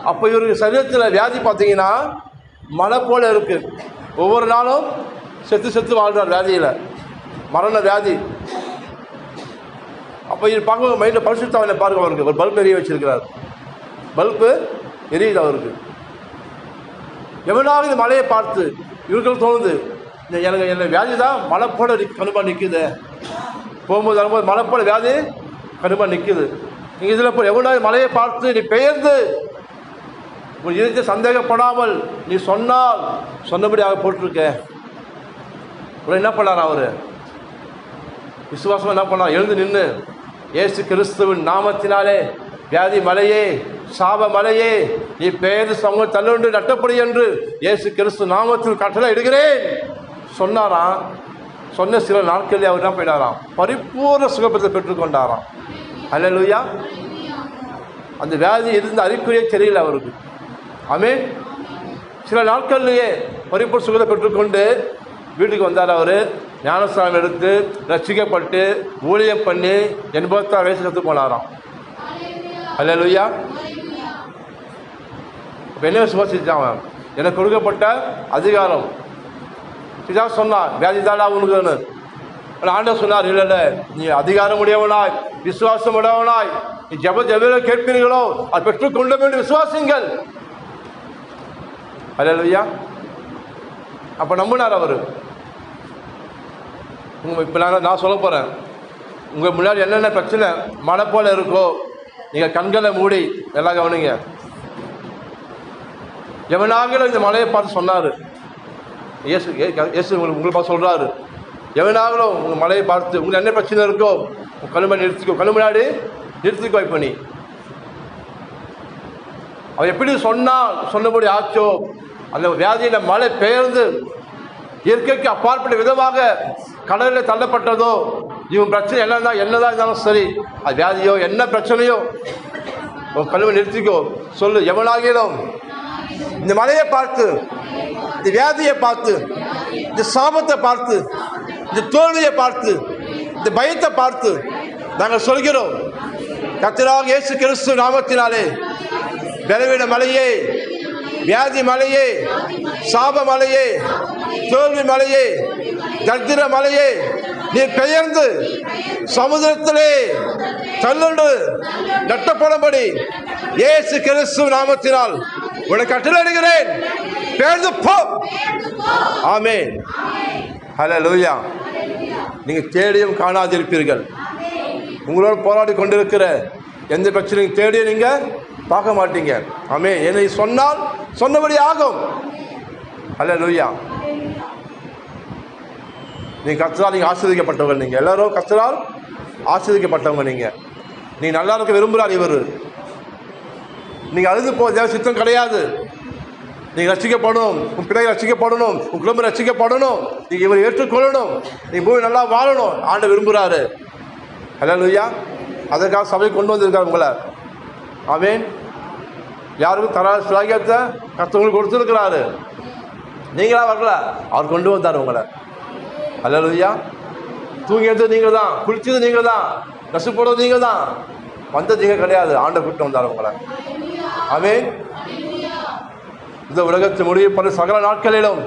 அப்போ இவருக்கு சரீரத்தில் வியாதி பார்த்தீங்கன்னா மலை போல் இருக்குது. ஒவ்வொரு நாளும் செத்து வாழ்கிறார் வியாதியில், மரண வியாதி. அப்போ இது பார்க்க மைண்டில் பரிசுத்தவனை பாருங்க, அவருக்கு ஒரு பல்ப் எரிய வச்சிருக்கிறார், பல்பு எரியுது அவருக்கு. எவனாவது இந்த மலையை பார்த்து இவர்களுக்கு தோணுது, என்ன வியாதி தான் மலை போல கடுமையாக நிற்குது, போகும்போது வரும்போது மலை போல வியாதி கடுமையாக நிற்குது. நீங்கள் இதில் போய் எவனாவது மலையை பார்த்து நீ பெயர்ந்து உன் இதயத்தை சந்தேகப்படாமல் நீ சொன்னபடியாக போட்டிருக்க. என்ன பண்ணார் அவர்? விசுவாசம் என்ன பண்ணார்? எழுந்து நின்று இயேசு கிறிஸ்துவின் நாமத்தினாலே வியாதி மலையே, சாப மலையே, நீ பெயர்ந்து சமூக தள்ளுண்டு நட்டப்படி என்று இயேசு கிறிஸ்து நாமத்தில் கட்டளை இடுகிறேன் சொன்னாராம். சொன்ன சில நாட்களில் அவர் என்ன போயிடாராம், பரிபூர்ண சுகப்பத்தை பெற்றுக்கொண்டாராம். அல்லேலூயா. அந்த வியாதி இருந்த அறிகுறியே தெரியல அவருக்கு. ஆமென். சில நாட்கள்லேயே பரிபூர்ண சுகத்தை பெற்றுக்கொண்டு வீட்டுக்கு வந்தார். அவர் ஞானஸ்தானம் எடுத்து ரட்சிக்கப்பட்டு ஊழியம் பண்ணி 86 வயசு செத்து போனாராம். அல்லேலூயா. இப்போ என்ன சுவாசிச்சான், எனக்கு கொடுக்கப்பட்ட அதிகாரம் இதான் சொன்னார், வியாதி தாடா உனக்குன்னு. ஆண்டவர் சொன்னார், இல்லை நீ அதிகாரம் உடையவனாய் விசுவாசம் உடையவனாய் நீ ஜெப கேட்பீர்களோ அது பெற்றுக்கொள்ள வேண்டிய விசுவாசிங்கள். அல்லேலூயா. அப்போ நம்பினார் அவர். இப்போ நான் சொல்ல போகிறேன், உங்கள் முன்னாடி என்னென்ன பிரச்சனை மழை போல் இருக்கோ நீங்கள் கண்களை மூடி எல்லாம் கவனிங்க. எவனாகிலும் இந்த மலையை பார்த்து சொன்னார். இயேசு உங்களை பார்த்து சொல்கிறாரு, எவனாகிலும் உங்கள் மலையை பார்த்து உங்களுக்கு என்ன பிரச்சனை இருக்கோ உங்கள் கண்ணு நிறுத்திக்கோ, கண்ணு முன்னாடி நிறுத்திக்கோ. இப்போ நீ அவன் எப்படி சொன்னபடி ஆச்சோ, அந்த வியாதியில் மழை பெயர்ந்து இயற்கைக்கு அப்பாற்பட்ட விதமாக கடலில் தள்ளப்பட்டதோ, இவன் பிரச்சனை என்னதான் இருந்தாலும் சரி, அது வியாதியோ என்ன பிரச்சனையோ உன் கழுவை நிறுத்திக்கோ. சொல்லு, எவனாகிலும் இந்த மலையை பார்த்து, இந்த வியாதியை பார்த்து, இந்த சாபத்தை பார்த்து, இந்த தோல்வியை பார்த்து, இந்த பயத்தை பார்த்து நாங்கள் சொல்கிறோம், கர்த்தராகிய இயேசு கிறிஸ்து நாமத்தினாலே பலவீன மலையே, வியாதி மலையே, சாப மலையே, தோல்வி மலையே, தரித்திர மலையே, நீ பெயர்ந்து சமுதிரத்திலே தள்ளுண்டு நட்டப்படபடி இயேசு கிறிஸ்து நாமத்தினால் உனக்கு கட்டளையிடுகிறேன், பெயர்ந்து போ. ஆமென். ஹல்லேலூயா. நீங்கள் தேடியும் காணாதிருப்பீர்கள். உங்களோட போராடி கொண்டிருக்கிற எந்த பிரச்சனையும் தேடி நீங்கள் பார்க்க மாட்டீங்க. ஆமென். என்னை சொன்னால் சொன்னபடி ஆகும். ஹல்லேலூயா. நீங்கள் கர்த்தரால் நீங்கள் ஆசீர்வதிக்கப்பட்டவங்க. நீங்கள் எல்லாரும் கர்த்தரால் ஆசீர்வதிக்கப்பட்டவங்க. நீங்கள் நல்லா இருக்க விரும்புகிறார் இவர். நீங்கள் அழுது போக சித்தம் கிடையாது. நீங்கள் ரசிக்கப்படணும், உன் பிள்ளைகள் ரசிக்கப்படணும், உன் குடும்பம் ரசிக்கப்படணும், நீங்கள் இவரை ஏற்றுக்கொள்ளணும், நீங்கள் பூமி நல்லா வாழணும். ஆண்டவர் விரும்புகிறாரு. ஹல்லேலூயா. அதற்காக சபை கொண்டு வந்திருக்காரு உங்களை. ஆமென். யாருக்கும் தராத சுலாகியத்தை கர்த்தருக்கு கொடுத்துருக்கிறாரு. நீங்களா வரல, அவர் கொண்டு வந்தார் உங்களை. ஹல்லேலூயா. தூங்கியது நீங்கள் தான், குளிச்சது நீங்கள் தான், நசு போடுறது நீங்கள் தான், வந்தது நீங்கள் கிடையாது. ஆண்டவர் கூட்டு வந்தார் உங்களை. ஆமென். இந்த உலகத்தை முடிவு பண்ண சகல நாட்களிலும்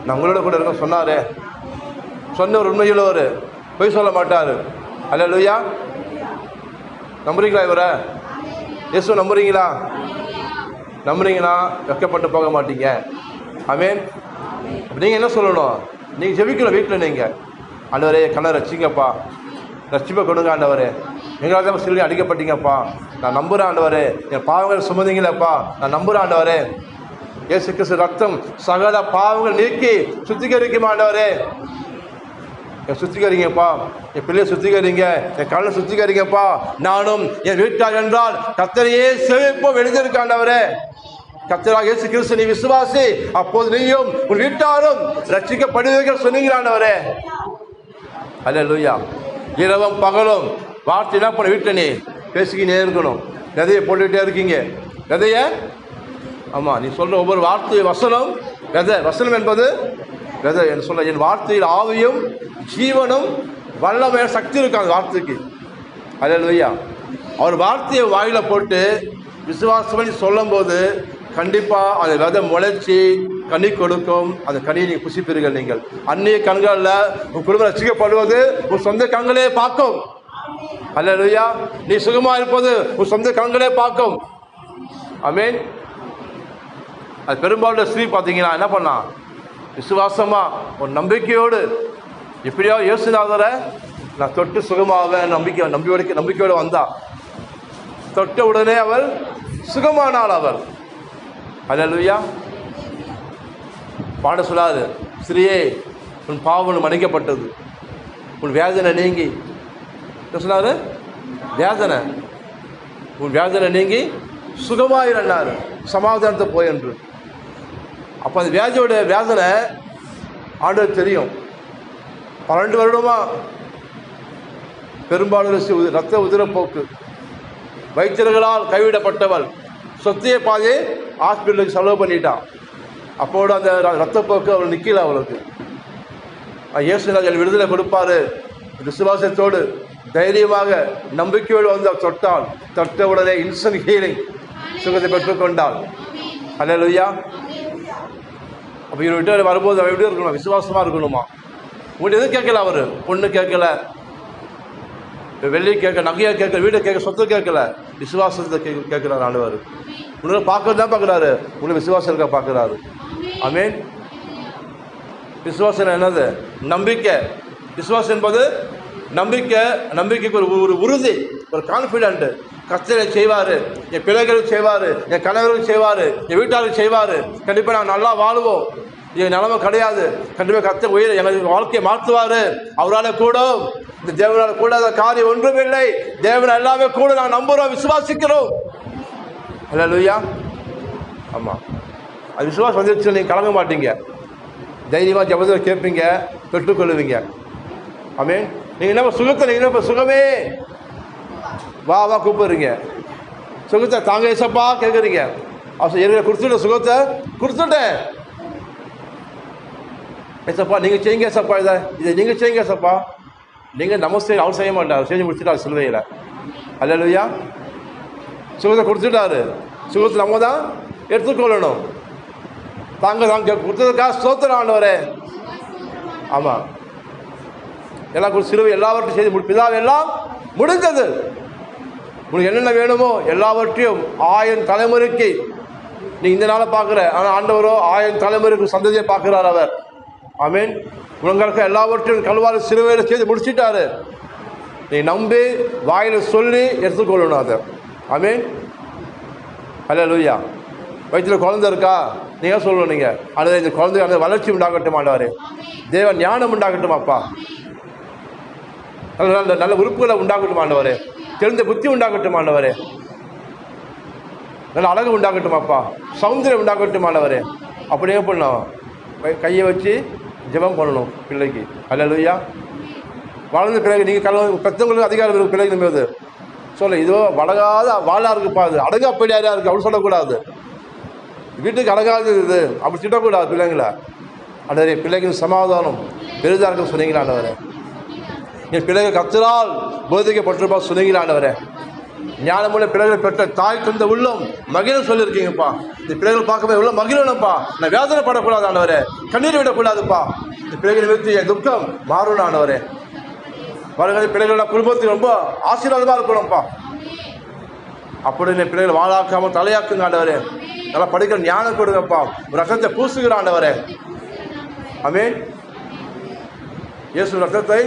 நான் உங்களோட கூட இருக்க சொன்னாரே, சொன்ன ஒரு உண்மையுள்ளவர், பொய் சொல்ல மாட்டார். ஹல்லேலூயா. நம்புறீங்களா இவரை? இயேசு நம்புறீங்களா? நம்புறீங்கன்னா வெட்கப்பட்டு போக மாட்டீங்க. ஆமென். நீங்கள் என்ன சொல்லணும்? நீங்கள் ஜெபிக்கணும் வீட்டில். நீங்கள் ஆண்டவரே கண்ணை ரசிங்கப்பா, ரசிப்பை கொடுங்க ஆண்டவரே, எங்களால் தான் சிறுநீர் அடிக்கப்பட்டீங்கப்பா, நான் நம்புகிறேன் ஆண்டவரே, என் பாவங்கள் சுமந்தீங்களேப்பா, நான் நம்புகிறேன் ஆண்டவரே, இயேசு கிறிஸ்து ரத்தம் சகல பாவங்கள் நீக்கி சுத்திகரிக்கும் ஆண்டவரே, என் சுத்திகரிங்கப்பா, என் பிள்ளையை சுத்திகரிங்க, என் கண்ணை சுத்திகரிங்கப்பா, நானும் என் வீட்டார் என்றால் கர்த்தரையே சேவிப்போம் எழுதியிருக்க ஆண்டவரே. கர்த்தராகிய இயேசு கிறிஸ்து நீ விசுவாசி, அப்போது நீயும் உன் வீட்டாரும் ரட்சிக்கப்படுவீர்கள் சொன்னீங்களா ஆண்டவரே. ஹல்லேலூயா. இரவும் பகலும் வார்த்தை என்ன பண்ண வீட்டில் நீ பேசிக்கினே இருக்கணும். விதையை போட்டுக்கிட்டே இருக்கீங்க. விதைய ஆமாம், நீ சொல்கிற ஒவ்வொரு வார்த்தை வசனம் விதை. வசனம் என்பது விதை என்று சொல்ல, என் வார்த்தையில் ஆவியும் ஜீவனும் வல்லமையான சக்தி இருக்கும் அந்த வார்த்தைக்கு. ஹல்லேலூயா. அவர் வார்த்தையை வாயில் போட்டு விசுவாசம் பண்ணி சொல்லும் போது கண்டிப்பாக அந்த விதை முளைச்சி கனி கொடுக்கும். அந்த கனியை நீங்கள் புசிப்பீர்கள். நீங்கள் அந்நிய கண்களில் உன் குடும்பம் ரசிக்கப்படுவது உன் சொந்த கண்களே பார்க்கும். ஹல்லேலூயா. நீ சுகமாக இருப்பது உன் சொந்த கண்களே பார்க்கும். ஆமென். அது பெரும்பாலும் ஸ்ரீ பார்த்தீங்கன்னா என்ன பண்ணா, விசுவாசமாக ஒரு நம்பிக்கையோடு எப்படியோ இயேசுநாதரை நான் தொட்டு சுகமாவேன் நம்பிக்கையோடு வந்தா, தொட்ட உடனே அவள் சுகமானாள். அவர் ஹல்லேலூயா. பாட சொல்லாது, ஸ்ரீயே உன் பாவம் மன்னிக்கப்பட்டது, உன் வேதனை நீங்கி சொன்னாரு, வேதனை உன் வேதனை நீங்கி சுகமாயிரன்னாரு, சமாதானத்தை போய் என்று. அப்போ அந்த வியாதியோட வேதனை ஆண்டவர் தெரியும். 12 வருடமா பெரும்பாலும் ரத்த உதிரப்போக்கு, வைத்தியர்களால் கைவிடப்பட்டவள், சொத்தையை பாதி ஹாஸ்பிட்டலுக்கு செலவு பண்ணிட்டான். அப்போது அந்த ரத்தப்போக்கு அவள் நிற்கல. அவளுக்கு இயேசுநாதர் விடுதலை கொடுப்பாரு. விசுவாசத்தோடு தைரியமாக நம்பிக்கையோடு வந்து அவள் தொட்டாள். தொட்ட உடனே இன்ஸ்டன்ட் ஹீலிங், சுகத்தை பெற்றுக்கொண்டாள். ஹல்லேலூயா. அப்போ இவர் விட்டு வரும்போது அவள் எப்படி இருக்கணும்? விசுவாசமாக இருக்கணுமா? உங்கள்கிட்ட எதுவும் கேட்கல. அவர் பொண்ணு கேட்கல, வெள்ளி கேட்க, நகையை கேட்கல, வீடை கேட்க, சொத்தை கேட்கல, விசுவாசத்தை கேட்கிறார் ஆண்டவர். உங்களை பார்க்கறது தான் பார்க்குறாரு, உங்களை விசுவாசம் இருக்க பார்க்குறாரு. ஆமென். விசுவாசம் என்னது? நம்பிக்கை. விசுவாசம் என்பது நம்பிக்கை. நம்பிக்கைக்கு ஒரு உறுதி, ஒரு கான்ஃபிடென்ட். கர்த்தரை செய்வார், என் பிள்ளைகளுக்கு செய்வார், என் கணவருக்கு செய்வார், என் வீட்டாருக்கு செய்வார், கண்டிப்பாக நாங்கள் நல்லா வாழுவோம், என் நிலைமை கிடையாது, கண்டிப்பாக கர்த்தர் உயிரை எங்கள் வாழ்க்கையை மாற்றுவார், அவரால் கூட, இந்த தேவனால் கூடாத காரியம் ஒன்றும் இல்லை, தேவன் எல்லாமே கூட நாங்கள் நம்புகிறோம், விசுவாசிக்கிறோம். அல்லேலூயா. ஆமாம், அது விசுவாசம் வந்துருச்சு, நீங்கள் கலங்க மாட்டீங்க, தைரியமாக ஜெபத்தில் கேட்பீங்க, பெற்றுக்கொள்ளுவீங்க. ஆமென். நீங்கள் என்ன சுகத்தை, நீங்கள் என்ன சுகமே வா வா கூப்பிடுறீங்க, சுகத்தை தாங்க ஏசப்பா கேட்குறீங்க, அவசரம் ஏற்கனவே கொடுத்துட்ட சுகத்தை கொடுத்துட்டேன் ஏசப்பா, நீங்கள் செய்யுங்க ஏசப்பா, இதை நீங்கள் செய்யுங்க ஏசப்பா. நீங்கள் நம்ம அவர் செய்ய மாட்டார், செஞ்சு முடிச்சுட்டார் சிலுவையில். அல்லேலூயா. சுகத்தை கொடுத்துட்டாரு, சுகத்தை நம்ம தான் எடுத்துக்கொள்ளணும். தாங்க கொடுத்ததுக்காக ஸ்தோத்திரம் ஆண்டவரே. ஆமாம், எல்லாம் சிலுவை எல்லாவற்றையும் செய்து பிதாவை எல்லாம் முடிந்தது. உங்களுக்கு என்னென்ன வேணுமோ எல்லாவற்றையும் 1000 தலைமுறைக்கு நீ இந்த நாளை பார்க்குற, ஆனால் ஆண்டவரோ 1000 தலைமுறைக்கு சந்ததியை பார்க்குறார் அவர். ஆமென். உங்களுக்கு எல்லாவற்றையும் கல்வாரி சிலுவையில் செய்து முடிச்சிட்டாரு. நீ நம்பி வாயில் சொல்லி எடுத்துக்கொள்ளணும் அதை. ஆமென். அல்லேலூயா. வயிற்றில் குழந்தை இருக்கா, நீங்கள் சொல்லணும், நீங்கள் அது இந்த குழந்தை அந்த வளர்ச்சி உண்டாகட்டும் ஆண்டவரே, தேவன் ஞானம் உண்டாகட்டும் அப்பா, நல்ல நல்ல நல்ல உறுப்புகளை உண்டாகட்டும் ஆண்டவரே, தெரிந்த புத்தி உண்டாகட்டும் ஆண்டவரே, நல்ல அழகு உண்டாகட்டும் அப்பா, சௌந்தரியம் உண்டாகட்டும் ஆண்டவரே. அப்படியே பண்ணணும், கையை வச்சு ஜெபம் பண்ணணும் பிள்ளைக்கு. அல்லேலூயா. வளர்ந்த பிள்ளைக்கு நீங்கள் பெற்றவங்களுக்கு அதிகாரம் இருக்கும், பிள்ளைக்கு மீது சொல்ல இதோ வளராத வாழா இருக்குப்பா, அது அடங்கா போயிடாரா இருக்குது அப்படி சொல்லக்கூடாது. வீட்டுக்கு அடங்காது இது அப்படி திட்டக்கூடாது பிள்ளைங்களை. ஆண்டவரே, பிள்ளைக்கு சமாதானம் பெரிதாக இருக்கும் சொன்னீங்களா ஆண்டவரே, என் பிள்ளைகள் கர்த்தரால் போதிக்கப்பட்டிருப்பா சொன்னீங்களா ஆண்டவரே, ஞானமுள்ள பிள்ளைகளை பெற்ற தாய் தந்த உள்ளம் மகிழ சொல்லியிருக்கீங்கப்பா. இந்த பிள்ளைகள் பார்க்கவே உள்ள மகிழணும்ப்பா, நான் வேதனைப்படக்கூடாது ஆண்டவரே, கண்ணீர் விடக்கூடாதுப்பா, இந்த பிள்ளைகளை நிறுத்தி என் துக்கம் மாறணும் ஆண்டவரே. வருகிற பிள்ளைகளோட குடும்பத்துக்கு ரொம்ப ஆசீர்வாதமாக இருக்கணும்ப்பா. அப்படின்னு பிள்ளைகளை வாழாக்காமல் தலையாக்குங்க ஆண்டவரே, நல்லா படிக்கிற ஞானம் கொடுங்கப்பா, ஒரு ரத்தத்தை பூசுகிற ஆண்டவரே. ஆமென். இயேசு ரத்தத்தை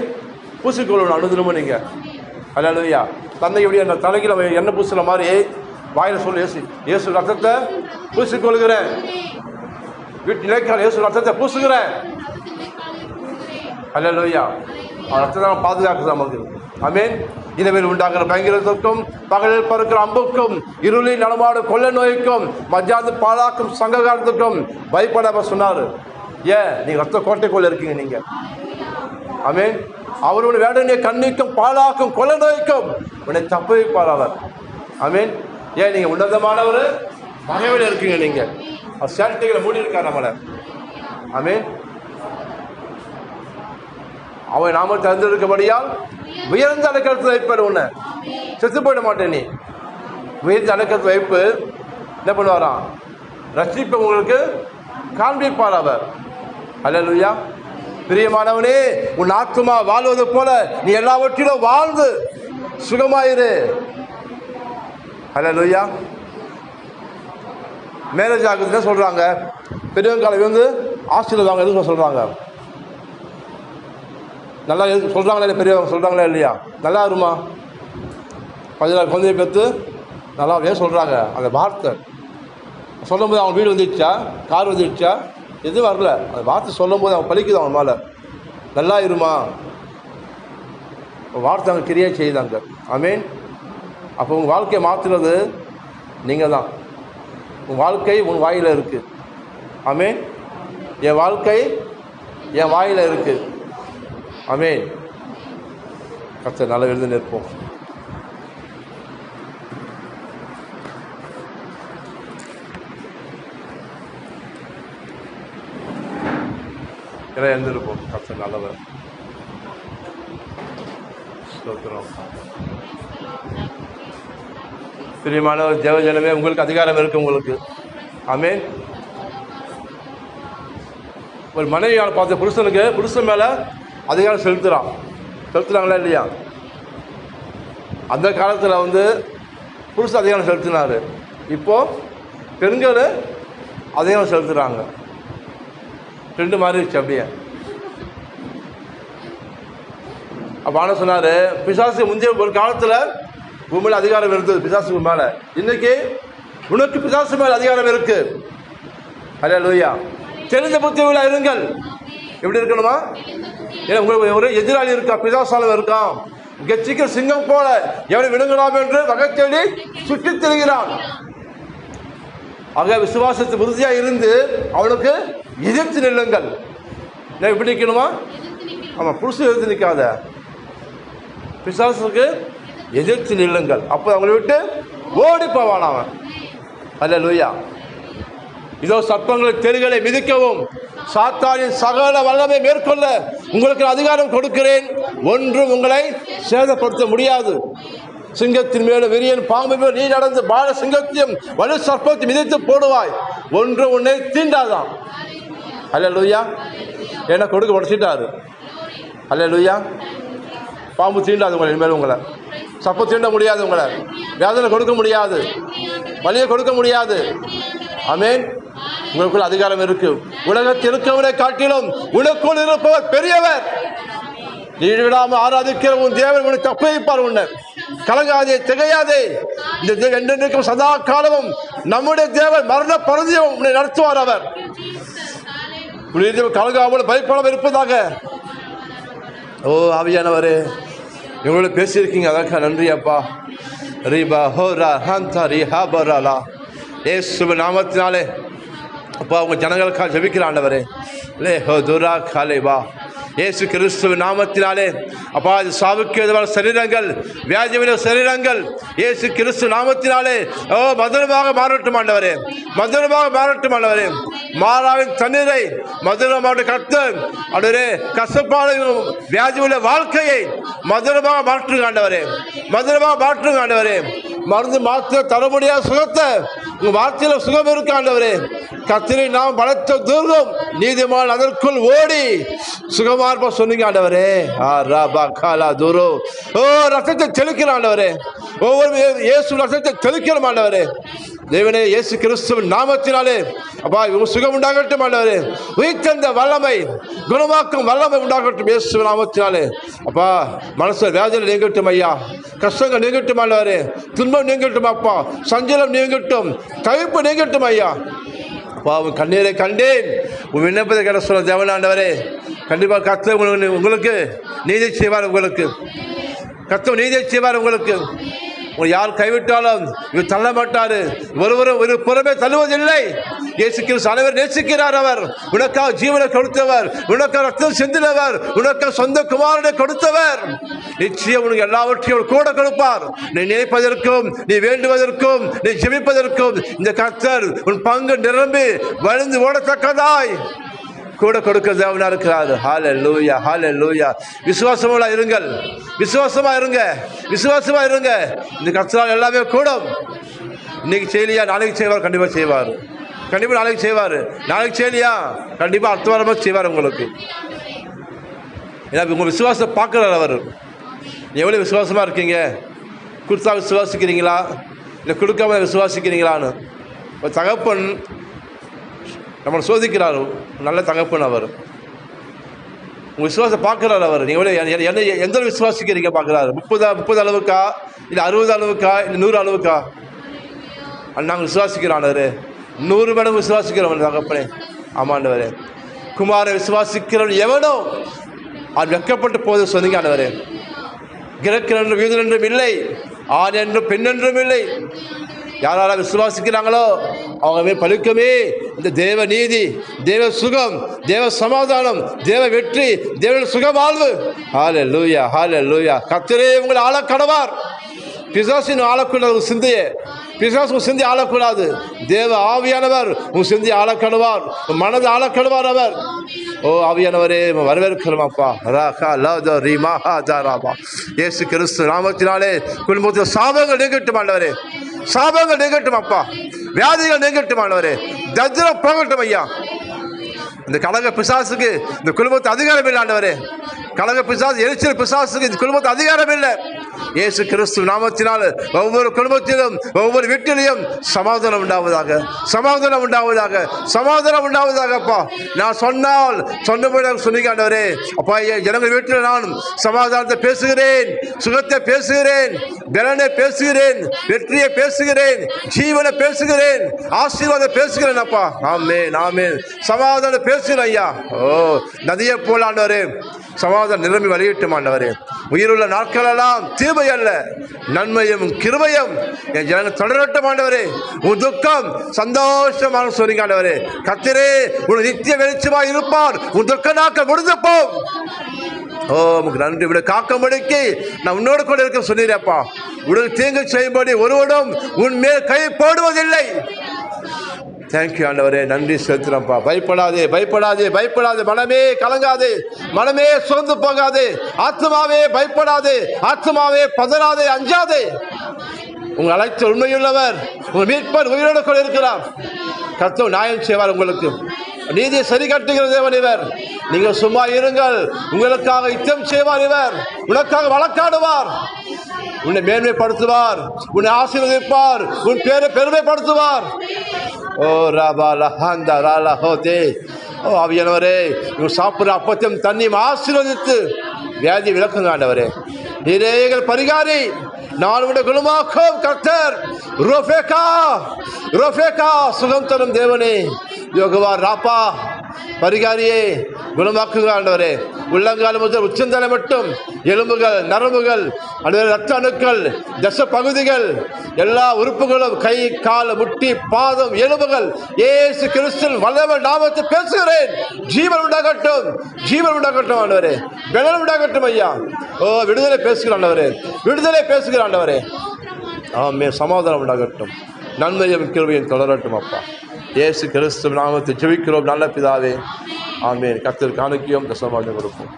பூசிக்கொள்ளணும் அனுதினமும் நீங்கள். அல்லேலூயா. தந்தை எப்படி அந்த தலைக்கு நம்ம எண்ணெய் பூசுகிற மாதிரி வாயில் சொல்லி இயேசு ரத்தத்தை பூசிக்கொள்கிறேன், வீட்டு நிலைக்கால் இயேசு ரத்தத்தை பூசுகிறேன். அல்லேலூயா. அவன் ரத்தத்தை பாதுகாக்குது நமக்கு. ஆமென். இரவில் உண்டாகிற பயங்கரத்திற்கும் பகலில் பறக்கிற அம்புக்கும் இருளில் நடமாடும் கொள்ளை நோய்க்கும் மத்தியானத்து பாழாக்கும் சங்ககாலத்துக்கும் பயப்பட சொன்னார். ஏன் நீங்கள் ரத்த கோட்டைக்குள்ள இருக்கீங்க நீங்கள். ஆமென். அவருடைய வேடனை கண்ணிக்கும் பாழாக்கும் கொள்ளை நோய்க்கும் உன்னை தப்பு வைப்பார் அவர். ஆமென். ஏன் நீங்கள் உன்னதமானவர் மகைவில் இருக்கீங்க, நீங்கள் அவர் சேட்டைகளை மூடி இருக்கார் நம்மளை. ஆமென். அவன் நாம திறந்திருக்கபடியால் உயர்ந்த அடைக்கலத்தில் வைப்பார், உன்னை செத்து போயிட மாட்டேன். நீ உயர்ந்த அடைக்கலத்தில் வைப்பு என்ன பண்ணுவாராம், ரட்சிப்பை உங்களுக்கு காண்பிப்பார் அவர். அல்லேலூயா. பிரியமானவனே, உன் ஆத்துமா வாழ்வது போல நீ எல்லாவற்றிலும் வாழ்ந்து சுகமாயிரு. அல்லேலூயா. மேரேஜ் ஆகுதுன்னு சொல்கிறாங்க, பெரியவங்க காலம் வந்து ஆஸ்திரேலியாங்க எதுவும் சொல்கிறாங்க, நல்லா சொல்கிறாங்களா இல்லை, பெரியவங்க சொல்கிறாங்களா இல்லையா, நல்லா இருமா 16 குழந்தைய பெற்று நல்லாவே சொல்கிறாங்க. அந்த வார்த்தை சொல்லும்போது அவங்க வீடு வந்துடுச்சா, கார் வந்துடுச்சா, எதுவும் வரல, அந்த வார்த்தை சொல்லும் போது அவங்க பழிக்குது அவங்க மேலே. நல்லா இருமா, வார்த்தை அவங்க கிரியா செய்தாங்க. ஆமீன். அப்போ உங்கள் வாழ்க்கையை மாற்றுறது நீங்கள் தான். உங்கள் வாழ்க்கை உன் வாயில் இருக்குது. ஆமீன். என் வாழ்க்கை என் வாயில் இருக்குது. ஆமீன். கர்த்தர் நல்ல எழுந்து நிற்போம். எழுந்திருப்போம். கர்த்தர் நல்லவர். பிரியமான தேவஜனமே, உங்களுக்கு அதிகாரம் இருக்கு உங்களுக்கு. ஆமீன். ஒரு மனைவியால் பார்த்த புருஷனுக்கு புருஷன் மேலே அதிகாரம் செலுத்துகிறாங்களா இல்லையா? அந்த காலத்தில் வந்து புருஷன் அதிகாரம் செலுத்தினார். இப்போது பெண்கள் அதையும் செலுத்துகிறாங்க. ரெண்டு மாறிடுச்சு அப்படியே. அப்போ ஆனா சொன்னார், பிசாசு முந்தைய ஒரு காலத்தில் உண்மையில அதிகாரம் இருந்தது பிசாசுக்கு மேலே. இன்னைக்கு உனக்கு பிசாசு மேலே அதிகாரம் இருக்கு. அல்லேலூயா. தெரிந்த புத்தியுள்ள இருங்கள். எப்படி இருக்கணுமா? ஏன்னா உங்களுக்கு ஒரு எதிராளி இருக்கா, பிசாசாலம் இருக்கான். கெச்சிக்க சிங்கம் போல எவனை விழுங்கலாம் என்று வகை தேடி சுற்றித் திரிகிறான். ஆக விசுவாசத்து உறுதியாக இருந்து அவனுக்கு எதிர்த்து நில்லுங்கள். எப்படி நிற்கணுமா? ஆமாம், புருஷன் எதிர்த்து நிற்காத, பிசாசுக்கு எதிர்த்து நில்லுங்கள். அப்போ அவங்களை விட்டு ஓடி போவான் அவன். அல்லேலூயா. இதோ சர்ப்பங்களை தெருகளை மிதிக்கவும் சாத்தானின் சகல வல்லமை மேற்கொள்ள உங்களுக்கு அதிகாரம் கொடுக்கிறேன், ஒன்றும் உங்களை சேதப்படுத்த முடியாது. சிங்கத்தின் மேலும் விரியன் பாம்பு மேல் நீ நடந்து பால சிங்கத்தையும் வலு சர்ப்பத்தை மிதித்து போடுவாய், ஒன்று உன்னை தீண்டாதான். அல்லேலூயா. என்ன கொடுக்க உடச்சிட்டாரு. அல்லேலூயா. பாம்பு தீண்டாது உங்களை, இனிமேல் உங்களை சர்ப்பம் தீண்ட முடியாது, உங்களை வேதனை கொடுக்க முடியாது, வலியை கொடுக்க முடியாது. ஆமென். உங்களுக்குள் அதிகாரம் இருக்கு. உலகத்தில் இருக்கவரை காட்டிலும் உனக்குள் இருப்பவர் பெரியவர். நீ விடாமல் ஆராதிக்கிற உன் தேவன் உன்னை தப்பிப்பார். உன்னை கலங்காதே, திகையாதே. இந்த என்றென்றைக்கும் சதா காலமும் நம்முடைய தேவன் மரண பருதியும் உன்னை நடத்துவார். அவர் கலங்காமல் பயப்படாமல் இருப்பதாக. ஓ ஆவியானவரே, இவங்களோட பேசியிருக்கீங்க, அதற்காக நன்றி அப்பா. ரீபா ஹோரா ஹந்தா ரிஹா பராலா. இயேசுவின் நாமத்தினாலே அப்பா உங்க ஜனங்களுக்காக ஜெபிக்கிற ஆண்டவரே. லே ஹோ துரா காலே வா. இயேசு கிறிஸ்துவின் நாமத்தினாலே அப்பா இது சாவுக்கு எதிரான சரீரங்கள், வியாதியுள்ள சரீரங்கள் இயேசு கிறிஸ்து நாமத்தினாலே மதுரமாக மாறட்டும் ஆண்டவரே, மதுரமாக மாறட்டும் ஆண்டவரே. மாறாவின் தண்ணீரை மதுரமாக கர்த்தர் ஆண்டவரே, கசப்பான வியாதியுள்ள வாழ்க்கையை மதுரமாக மாற்றுங்க ஆண்டவரே, மதுரமாக மாற்றுங்க ஆண்டவரே. மருந்து மாற்ற தர முடியாத சுகத்தை உங்க வார்த்தையில சுகம் இருக்கு ஆண்டவரே. கர்த்தரை நாம் பலத்த தூரம் நீதிமான் அதற்குள் ஓடி சுகமா இருப்ப சொன்னீங்க ஆண்டவரே. ஓ ரத்தத்தை தெளிக்கிற ஆண்டவரே, ஒவ்வொரு இயேசு ரத்தத்தை தெளிக்கிற ஆண்டவரே. தேவனே இயேசு கிறிஸ்துவின் நாமத்தினாலே அப்பா இவங்க சுகம் உண்டாகட்டும் ஆண்டவரே. உயிர்த்தெழுந்த வல்லமை, குணமாக்கும் வல்லமை உண்டாகட்டும் இயேசு நாமத்தினாலே. அப்பா மனசு வேதனை நீங்கட்டும் ஐயா, கஷ்டங்கள் நீங்கட்டும் ஆண்டவரே, துன்பம் நீங்கட்டும் அப்பா, சஞ்சலம் நீங்கட்டும், தவிப்பு நீங்கட்டும் ஐயா. அப்பா உன் கண்ணீரை கண்டேன், உன் விண்ணப்பத்தை கேட்ட சொல்ல தேவனாண்டவரே. கண்டிப்பாக கர்த்தர் உங்களுக்கு நீதி செய்வார், உங்களுக்கு கர்த்தர் நீதி செய்வார். உங்களுக்கு யார் கைவிட்டாலும் இவர் தள்ள மாட்டாரு. ஒருவரும் ஒரு புறமே தள்ளுவதில்லை. இயேசு கிறிஸ்து அனைவர் நேசிக்கிறார். அவர் உனக்காக ஜீவனை கொடுத்தவர், உனக்காக ரத்தம் சிந்தினவர், உனக்காக சொந்த குமாரனை கொடுத்தவர். நிச்சயம் உனக்கு எல்லாவற்றையும் கூட கொடுப்பார். நீ நினைப்பதற்கும், நீ வேண்டுவதற்கும், நீ ஜெபிப்பதற்கும் இந்த கர்த்தர் உன் பங்கு நிரம்பி வழிந்து ஓடத்தக்கதாய் கூட கொடுக்க தேவனா இருக்கிறார். ஹல்லேலூயா, ஹல்லேலூயா. விசுவாசமா இருங்கள், விசுவாசமா இருங்க, விசுவாசமா இருங்க. இந்த கர்த்தரால் எல்லாமே கூடும். இன்னைக்கு செய்யலையா நாளைக்கு செய்வார், கண்டிப்பாக செய்வார், கண்டிப்பாக நாளைக்கு செய்வார். நாளைக்கு செய்யலையா கண்டிப்பாக அடுத்த வாரமாக செய்வார் உங்களுக்கு. ஏன்னா உங்கள் விசுவாசத்தை பார்க்குறார் அவர். எவ்வளோ விசுவாசமாக இருக்கீங்க, கொடுத்தா விசுவாசிக்கிறீங்களா இல்லை கொடுக்காம விசுவாசிக்கிறீங்களான்னு. ஒரு தகப்பன் நம்மளை சோதிக்கிறார், நல்ல தகப்பன் அவர். உங்கள் விசுவாசம் பார்க்குறாரு அவர். நீங்கள் என்ன எந்த விசுவாசிக்கிறீங்க பார்க்குறாரு. 30 அளவுக்கா இல்லை 60 அளவுக்கா இல்லை 100 அளவுக்கா? நாங்கள் விசுவாசிக்கிறானவர் 100 மடங்கு விசுவாசிக்கிறவன் தகப்பனே. ஆமாண்டவரே, குமாரை விசுவாசிக்கிறவன் எவனோ அது வெக்கப்பட்டு போது சொன்னீங்க ஆண்டவரே. கிரக்கன் என்றும் யூதன் என்றும் இல்லை, ஆண் என்றும் பெண் என்றும் இல்லை. யாரால விசுவாசிக்கிறாங்களோ அவங்க பழுக்கமே இந்த தேவ நீதி, தேவ சுகம், தேவ சமாதானம், தேவ வெற்றி, தேவ சுக வாழ்வு. ஹல்லேலூயா, ஹல்லேலூயா. கர்த்தரே உங்களை ஆள கடவார். பிசாசின் ஆளக்கூடாது உன் சிந்தையே, பிசாசு உன் சிந்தி ஆளக்கூடாது. தேவ ஆவியானவர் உன் சிந்தி ஆளக்கடுவார், உன் மனதை ஆளக்கடுவார் அவர். ஓ ஆவியானவரே வரவேற்கிறோம் அப்பா. இயேசு கிறிஸ்து நாமத்தினாலே குடும்பத்தில் சாபங்கள் நீங்கட்டும் ஆண்டவரே, சாபங்கள் நீங்கட்டும் அப்பா, வியாதிகள் நீங்கட்டும் ஆண்டவரே, தரித்திரம் போகட்டும் ஐயா. இந்த கலக பிசாசுக்கு இந்த குடும்பத்து அதிகாரம் இல்லை ஆண்டவரே. கலக பிசாசு, எரிச்சல் பிசாசுக்கு இந்த குடும்பத்து அதிகாரம் இல்லை. இயேசு கிறிஸ்து நாமத்தினால் ஒவ்வொரு குடும்பத்திலும் ஒவ்வொரு வீட்டிலையும் சமாதானம் உண்டாவதாக, சமாதானம் உண்டாவதாக, சமாதானம் உண்டாவதாக. அப்பா நான் சொன்னபடி சொன்னீங்க ஆண்டவரே. அப்பா ஜனங்கள் வீட்டில் நான் சமாதானத்தை பேசுகிறேன், சுகத்தை பேசுகிறேன், பலனை பேசுகிறேன், வெற்றியை பேசுகிறேன், ஜீவனை பேசுகிறேன், ஆசீர்வாதம் பேசுகிறேன். அப்பா ஆமென் ஆமென். சமாதானம் பேசுகிறேன் ஐயா. ஓ நதியை போல ஆண்டவரே சமாதானம் நிரம்பி வழியிட்டும் ஆண்டவரே. உயிருள்ள நாட்களெல்லாம் தீமை அல்ல, நன்மையும் கிருபையும் என் ஜனங்கள் தொடரட்டும் ஆண்டவரே. உன் துக்கம் சந்தோஷமாக சொல்றீங்க ஆண்டவரே. கர்த்தரே உன் நித்திய வெளிச்சமாக இருப்பார், உன் துக்க நாட்கள் முடிந்து போம். ஓ உனக்கு நன்றி. விட காக்கும்படிக்கு நான் உன்னோடு கூட இருக்க சொன்னீரப்பா. உனக்கு தீங்கு செய்யும்படி ஒருவனும் உன் மேல் கை போடுவதில்லை. தேங்க்யூ ஆண்டவரே, நன்றி செலுத்துறப்பா. பயப்படாதே பயப்படாதே பயப்படாதே, மனமே கலங்காதே, மனமே சோர்ந்து போகாதே, ஆத்மாவே பயப்படாதே, ஆத்மாவே பதறாதே, அஞ்சாதே. உங்கள் அழைத்த உண்மையுள்ளவர், உங்கள் மீட்பர் உயிரோடு கூட இருக்கிறார். கர்த்தர் நியாயம் செய்வார், உங்களுக்கு நீதியை சரி கட்டுகிற தேவன் இவர். நீங்கள் சும்மா இருங்கள், உங்களுக்காக யுத்தம் செய்வார் இவர், உனக்காக வழக்காடுவார், உன்னை மேன்மைப்படுத்துவார், உன்னை ஆசீர்வதிப்பார், உன் பேரை பெருமைப்படுத்துவார். ஓ ராபா லஹாந்தா ராலா ஹோதே. ஓ ஆவியானவரே, இவங்க சாப்பிட்ற அப்பத்தையும் தண்ணியும் ஆசீர்வதித்து வியாதி விளக்குங்க ஆண்டவரே. நீரேகள் பரிகாரி, நான் உடைய குணமாக்கும் கர்த்தர். ரோஃபேகா ரோஃபேகா, சுகம் தரும் தேவனே. யோகவா ராப்பா, பரிகாரியே குணமாக்குங்க ஆண்டவரே. உள்ளங்கால் முதல் உச்சந்தலை மட்டும் எலும்புகள், நரம்புகள், ரத்த அணுக்கள், தச பகுதிகள், எல்லா உறுப்புகளும், கை கால் முட்டி பாதம் எலும்புகள், இயேசு கிறிஸ்துவின் வல்லமை நாமத்தை பேசுகிறேன். ஜீவன் உண்டாகட்டும், ஜீவன் உண்டாகட்டும் ஆண்டவரே. பலன் உண்டாகட்டும் ஐயா. ஓ விடுதலை பேசுகிற ஆண்டவரே, விடுதலை பேசுகிற ஆண்டவரே. ஆமே சமாதானம் உண்டாகட்டும், நன்மையும் கிருபையும் தொடரட்டும் அப்பா. இயேசு கிறிஸ்து நாமத்தை ஜெபிக்கிறோம் நல்ல பிதாவே. ஆமென். கர்த்தர் காணிக்கையும் தசமாக கொடுப்போம்.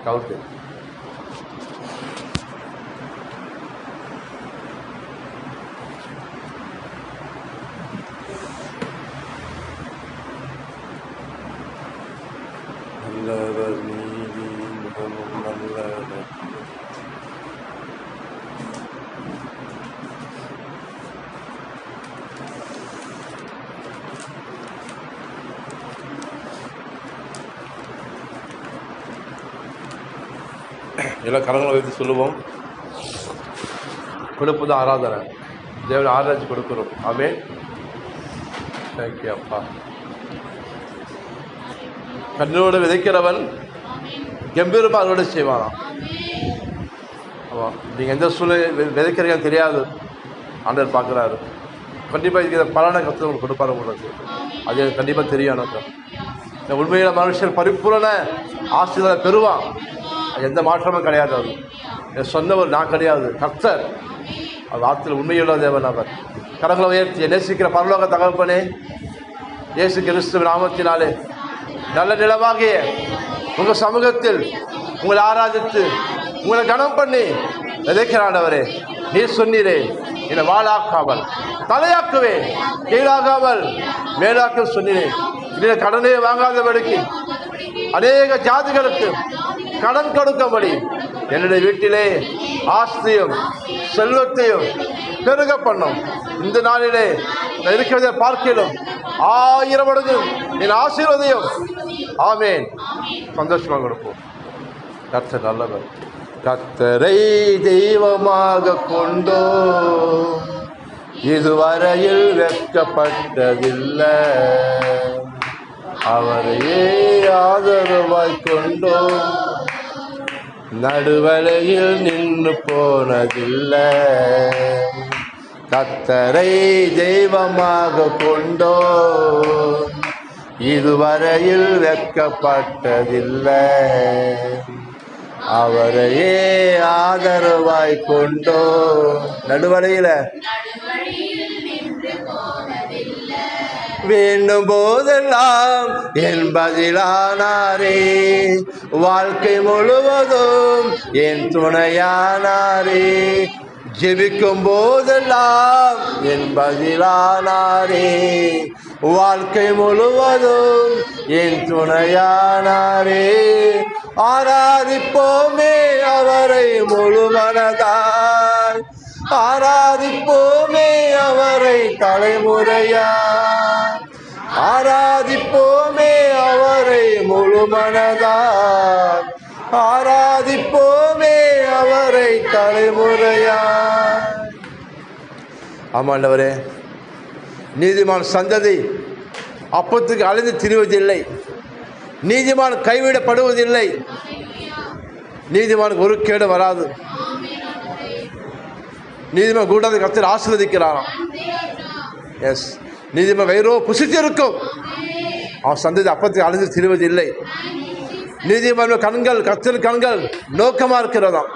கவுட்டு நல்லவர் நீதி மிகவும் நல்லவர். எல்லாம் கரங்களை வைத்து சொல்லுவோம். கொடுப்பது ஆராதனை, தேவனை ஆராய்ச்சி கொடுக்கிறோம். ஆமென். தேங்க்யூ அப்பா. கண்ணோடு விதைக்கிறவன் கம்பீரமாக அறுவடை செய்வானாம். ஆமாம், நீங்கள் எந்த சூழ்நிலை விதைக்கிறீங்கன்னு தெரியாது, ஆண்டவர் பார்க்குறாரு. கண்டிப்பாக இருக்கிற பலனை கற்று உங்களுக்கு கொடுப்பாரு. உங்களுக்கு அது கண்டிப்பாக தெரியும். எனக்கு இந்த உண்மையில மனுஷன் பரிபூரண ஆசீர்வாதம் பெறுவான், எந்த மாற்றமும் கிடையாது. அது சொன்னவர் நான் கிடையாது, கர்த்தர். அது வார்த்தையில் உண்மையுள்ள தேவன் அவர். கரங்களை உயர்த்தி நேசிக்கிற பரலோக தகப்பனே, இயேசு கிறிஸ்துவின் நாமத்தினாலே நல்ல நிலவாகிய உங்கள் சமூகத்தில் உங்களை ஆராதித்து உங்களை கனம் பண்ணி விதைக்கிறாண்டவரே. நீர் சொன்னீரே, என்னை வாழாக்காமல் தலையாக்குவேன், கீழாகாமல் மேலாக்க சொன்னீரேன். இதில் கடனே வாங்காதபடிக்கு அநேக ஜாதிகளுக்கு கடன் கொடுக்கும்படி என்னுடைய வீட்டிலே ஆஸ்தியும் செல்வத்தையும் பெருக பண்ணும். இந்த நாளிலே இருக்கிறதை பார்க்கலும் 1000 மடங்கு என் ஆசீர்வதியும். ஆமேன். சந்தோஷமாக கொடுப்போம். கர்த்தர் நல்லவர். கர்த்தரை தெய்வமாக கொண்டோ இதுவரையில் வெட்கப்பட்டதில்லை, அவரையே ஆதரவாய் கொண்டோ நடுவலையில் நின்று போனதில்லை. கர்த்தரை தெய்வமாக கொண்டோ இதுவரையில் வெட்கப்பட்டதில்லை, அவரையே ஆதரவாய் கொண்டோ நடுவலையில் வேண்டும் போதெல்லாம் என் பதிலானாரே, வாழ்க்கை முழுவதும் என் துணையானாரே. ஜெபிக்கும் போதெல்லாம் என் பதிலானாரே, வாழ்க்கை முழுவதும் என் துணையானாரே. ஆராதிப்போமே அவரை முழு மனதாய், ஆராதிப்போமே அவரை தலைமுறையாய், ஆராதிப்போமே அவரை முழு மனதாய், ஆராதிப்போமே அவரை தலைமுறையாய். ஆமாண்டவரே, நீதிமான் சந்ததி அப்பத்துக்கு அழிந்து திரிவதில்லை, நீதிமான் கைவிடப்படுவதில்லை, நீதிமானுக்கு ஒரு கேடு வராது. நீதிமான் கூடாது கர்த்தர் ஆசீர்வதிக்கிறாராம். எஸ், நீதிமான் வயிறோ புசித்திருக்கும், அவன் சந்ததி அப்பத்துக்கு அழிந்து திரிவதில்லை. நீதிமான கண்கள் கர்த்தர் கண்கள் நோக்கமா இருக்கிறதாம்.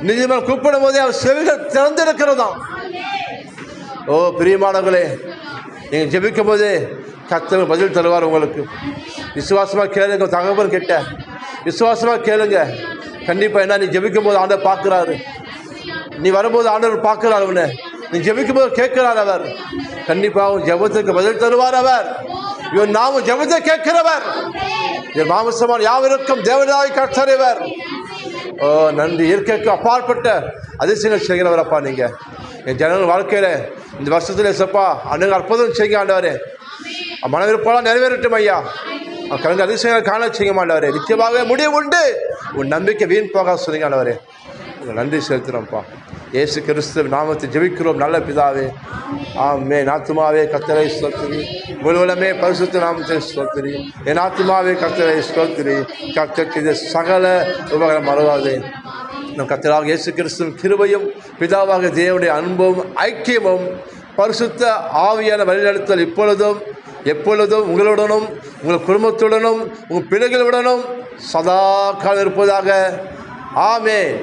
நீதிமான் கூப்பிடும் போதே அவர் செவிகள் திறந்திருக்கிறதாம். ஓ பிரியமானவர்களே, நீங்கள் ஜெபிக்கும் போதே கர்த்தர் பதில் தருவார் உங்களுக்கு. விசுவாசமாக கேளுங்க, தகவல் கிட்ட விசுவாசமாக கேளுங்க. கண்டிப்பாக என்ன, நீ ஜெபிக்கும் போது ஆண்டவர் பார்க்குறாரு, நீ வரும்போது ஆண்டவர் பார்க்குறாரு, அவனை நீ ஜெபிக்கும் போது கேட்கிறார் அவர். கண்டிப்பாக உன் ஜெபத்துக்கு பதில் தருவார் அவர். இவன் நாமும் ஜெபத்தை கேட்கிறவர், என் மாமிசமான யாவருக்கும் தேவனாய் கர்த்தர். ஓ நன்றி. இயற்கைக்கு அப்பாற்பட்ட அதிசயங்கள் செய்கிறவரப்பா நீங்கள் என் ஜனங்கள் வாழ்க்கையில் இந்த வருஷத்துல சப்பா அன்னைக்கு அற்புதம் செய்ய ஆண்டவரே. மனவிருப்பெல்லாம் நிறைவேறட்டும் ஐயா. கலந்து அதிசயங்களை காண செய்ய மாட்டவரே. நிச்சயமாக முடிவு உண்டு, உன் நம்பிக்கை வீண் போக சொல்லுங்க ஆண்டவரே. உங்கள் நன்றி செலுத்துகிறோம்ப்பா. இயேசு கிறிஸ்து நாமத்தை ஜெபிக்கிறோம் நல்ல பிதாவே. ஆமென். ஆத்துமாவே கர்த்தரை ஸ்தோத்திரி, முழுவதுமே பரிசுத்த நாமத்தை ஸ்தோத்திரி. என் ஆத்துமாவே கர்த்தரை ஸ்தோத்திரி, கர்த்தருக்கு சகல உபகாரம் மறவாதே. நம் கர்த்தராக இயேசு கிறிஸ்துவின் கிருபையும் பிதாவாக தேவனுடைய அன்பும் ஐக்கியமும் பரிசுத்த ஆவியான வழிநடத்தல் இப்பொழுதும் எப்பொழுதும் உங்களுடனும் உங்கள் குடும்பத்துடனும் உங்கள் பிள்ளைகளுடனும் சதா காலம் இருப்பதாக. ஆமென்.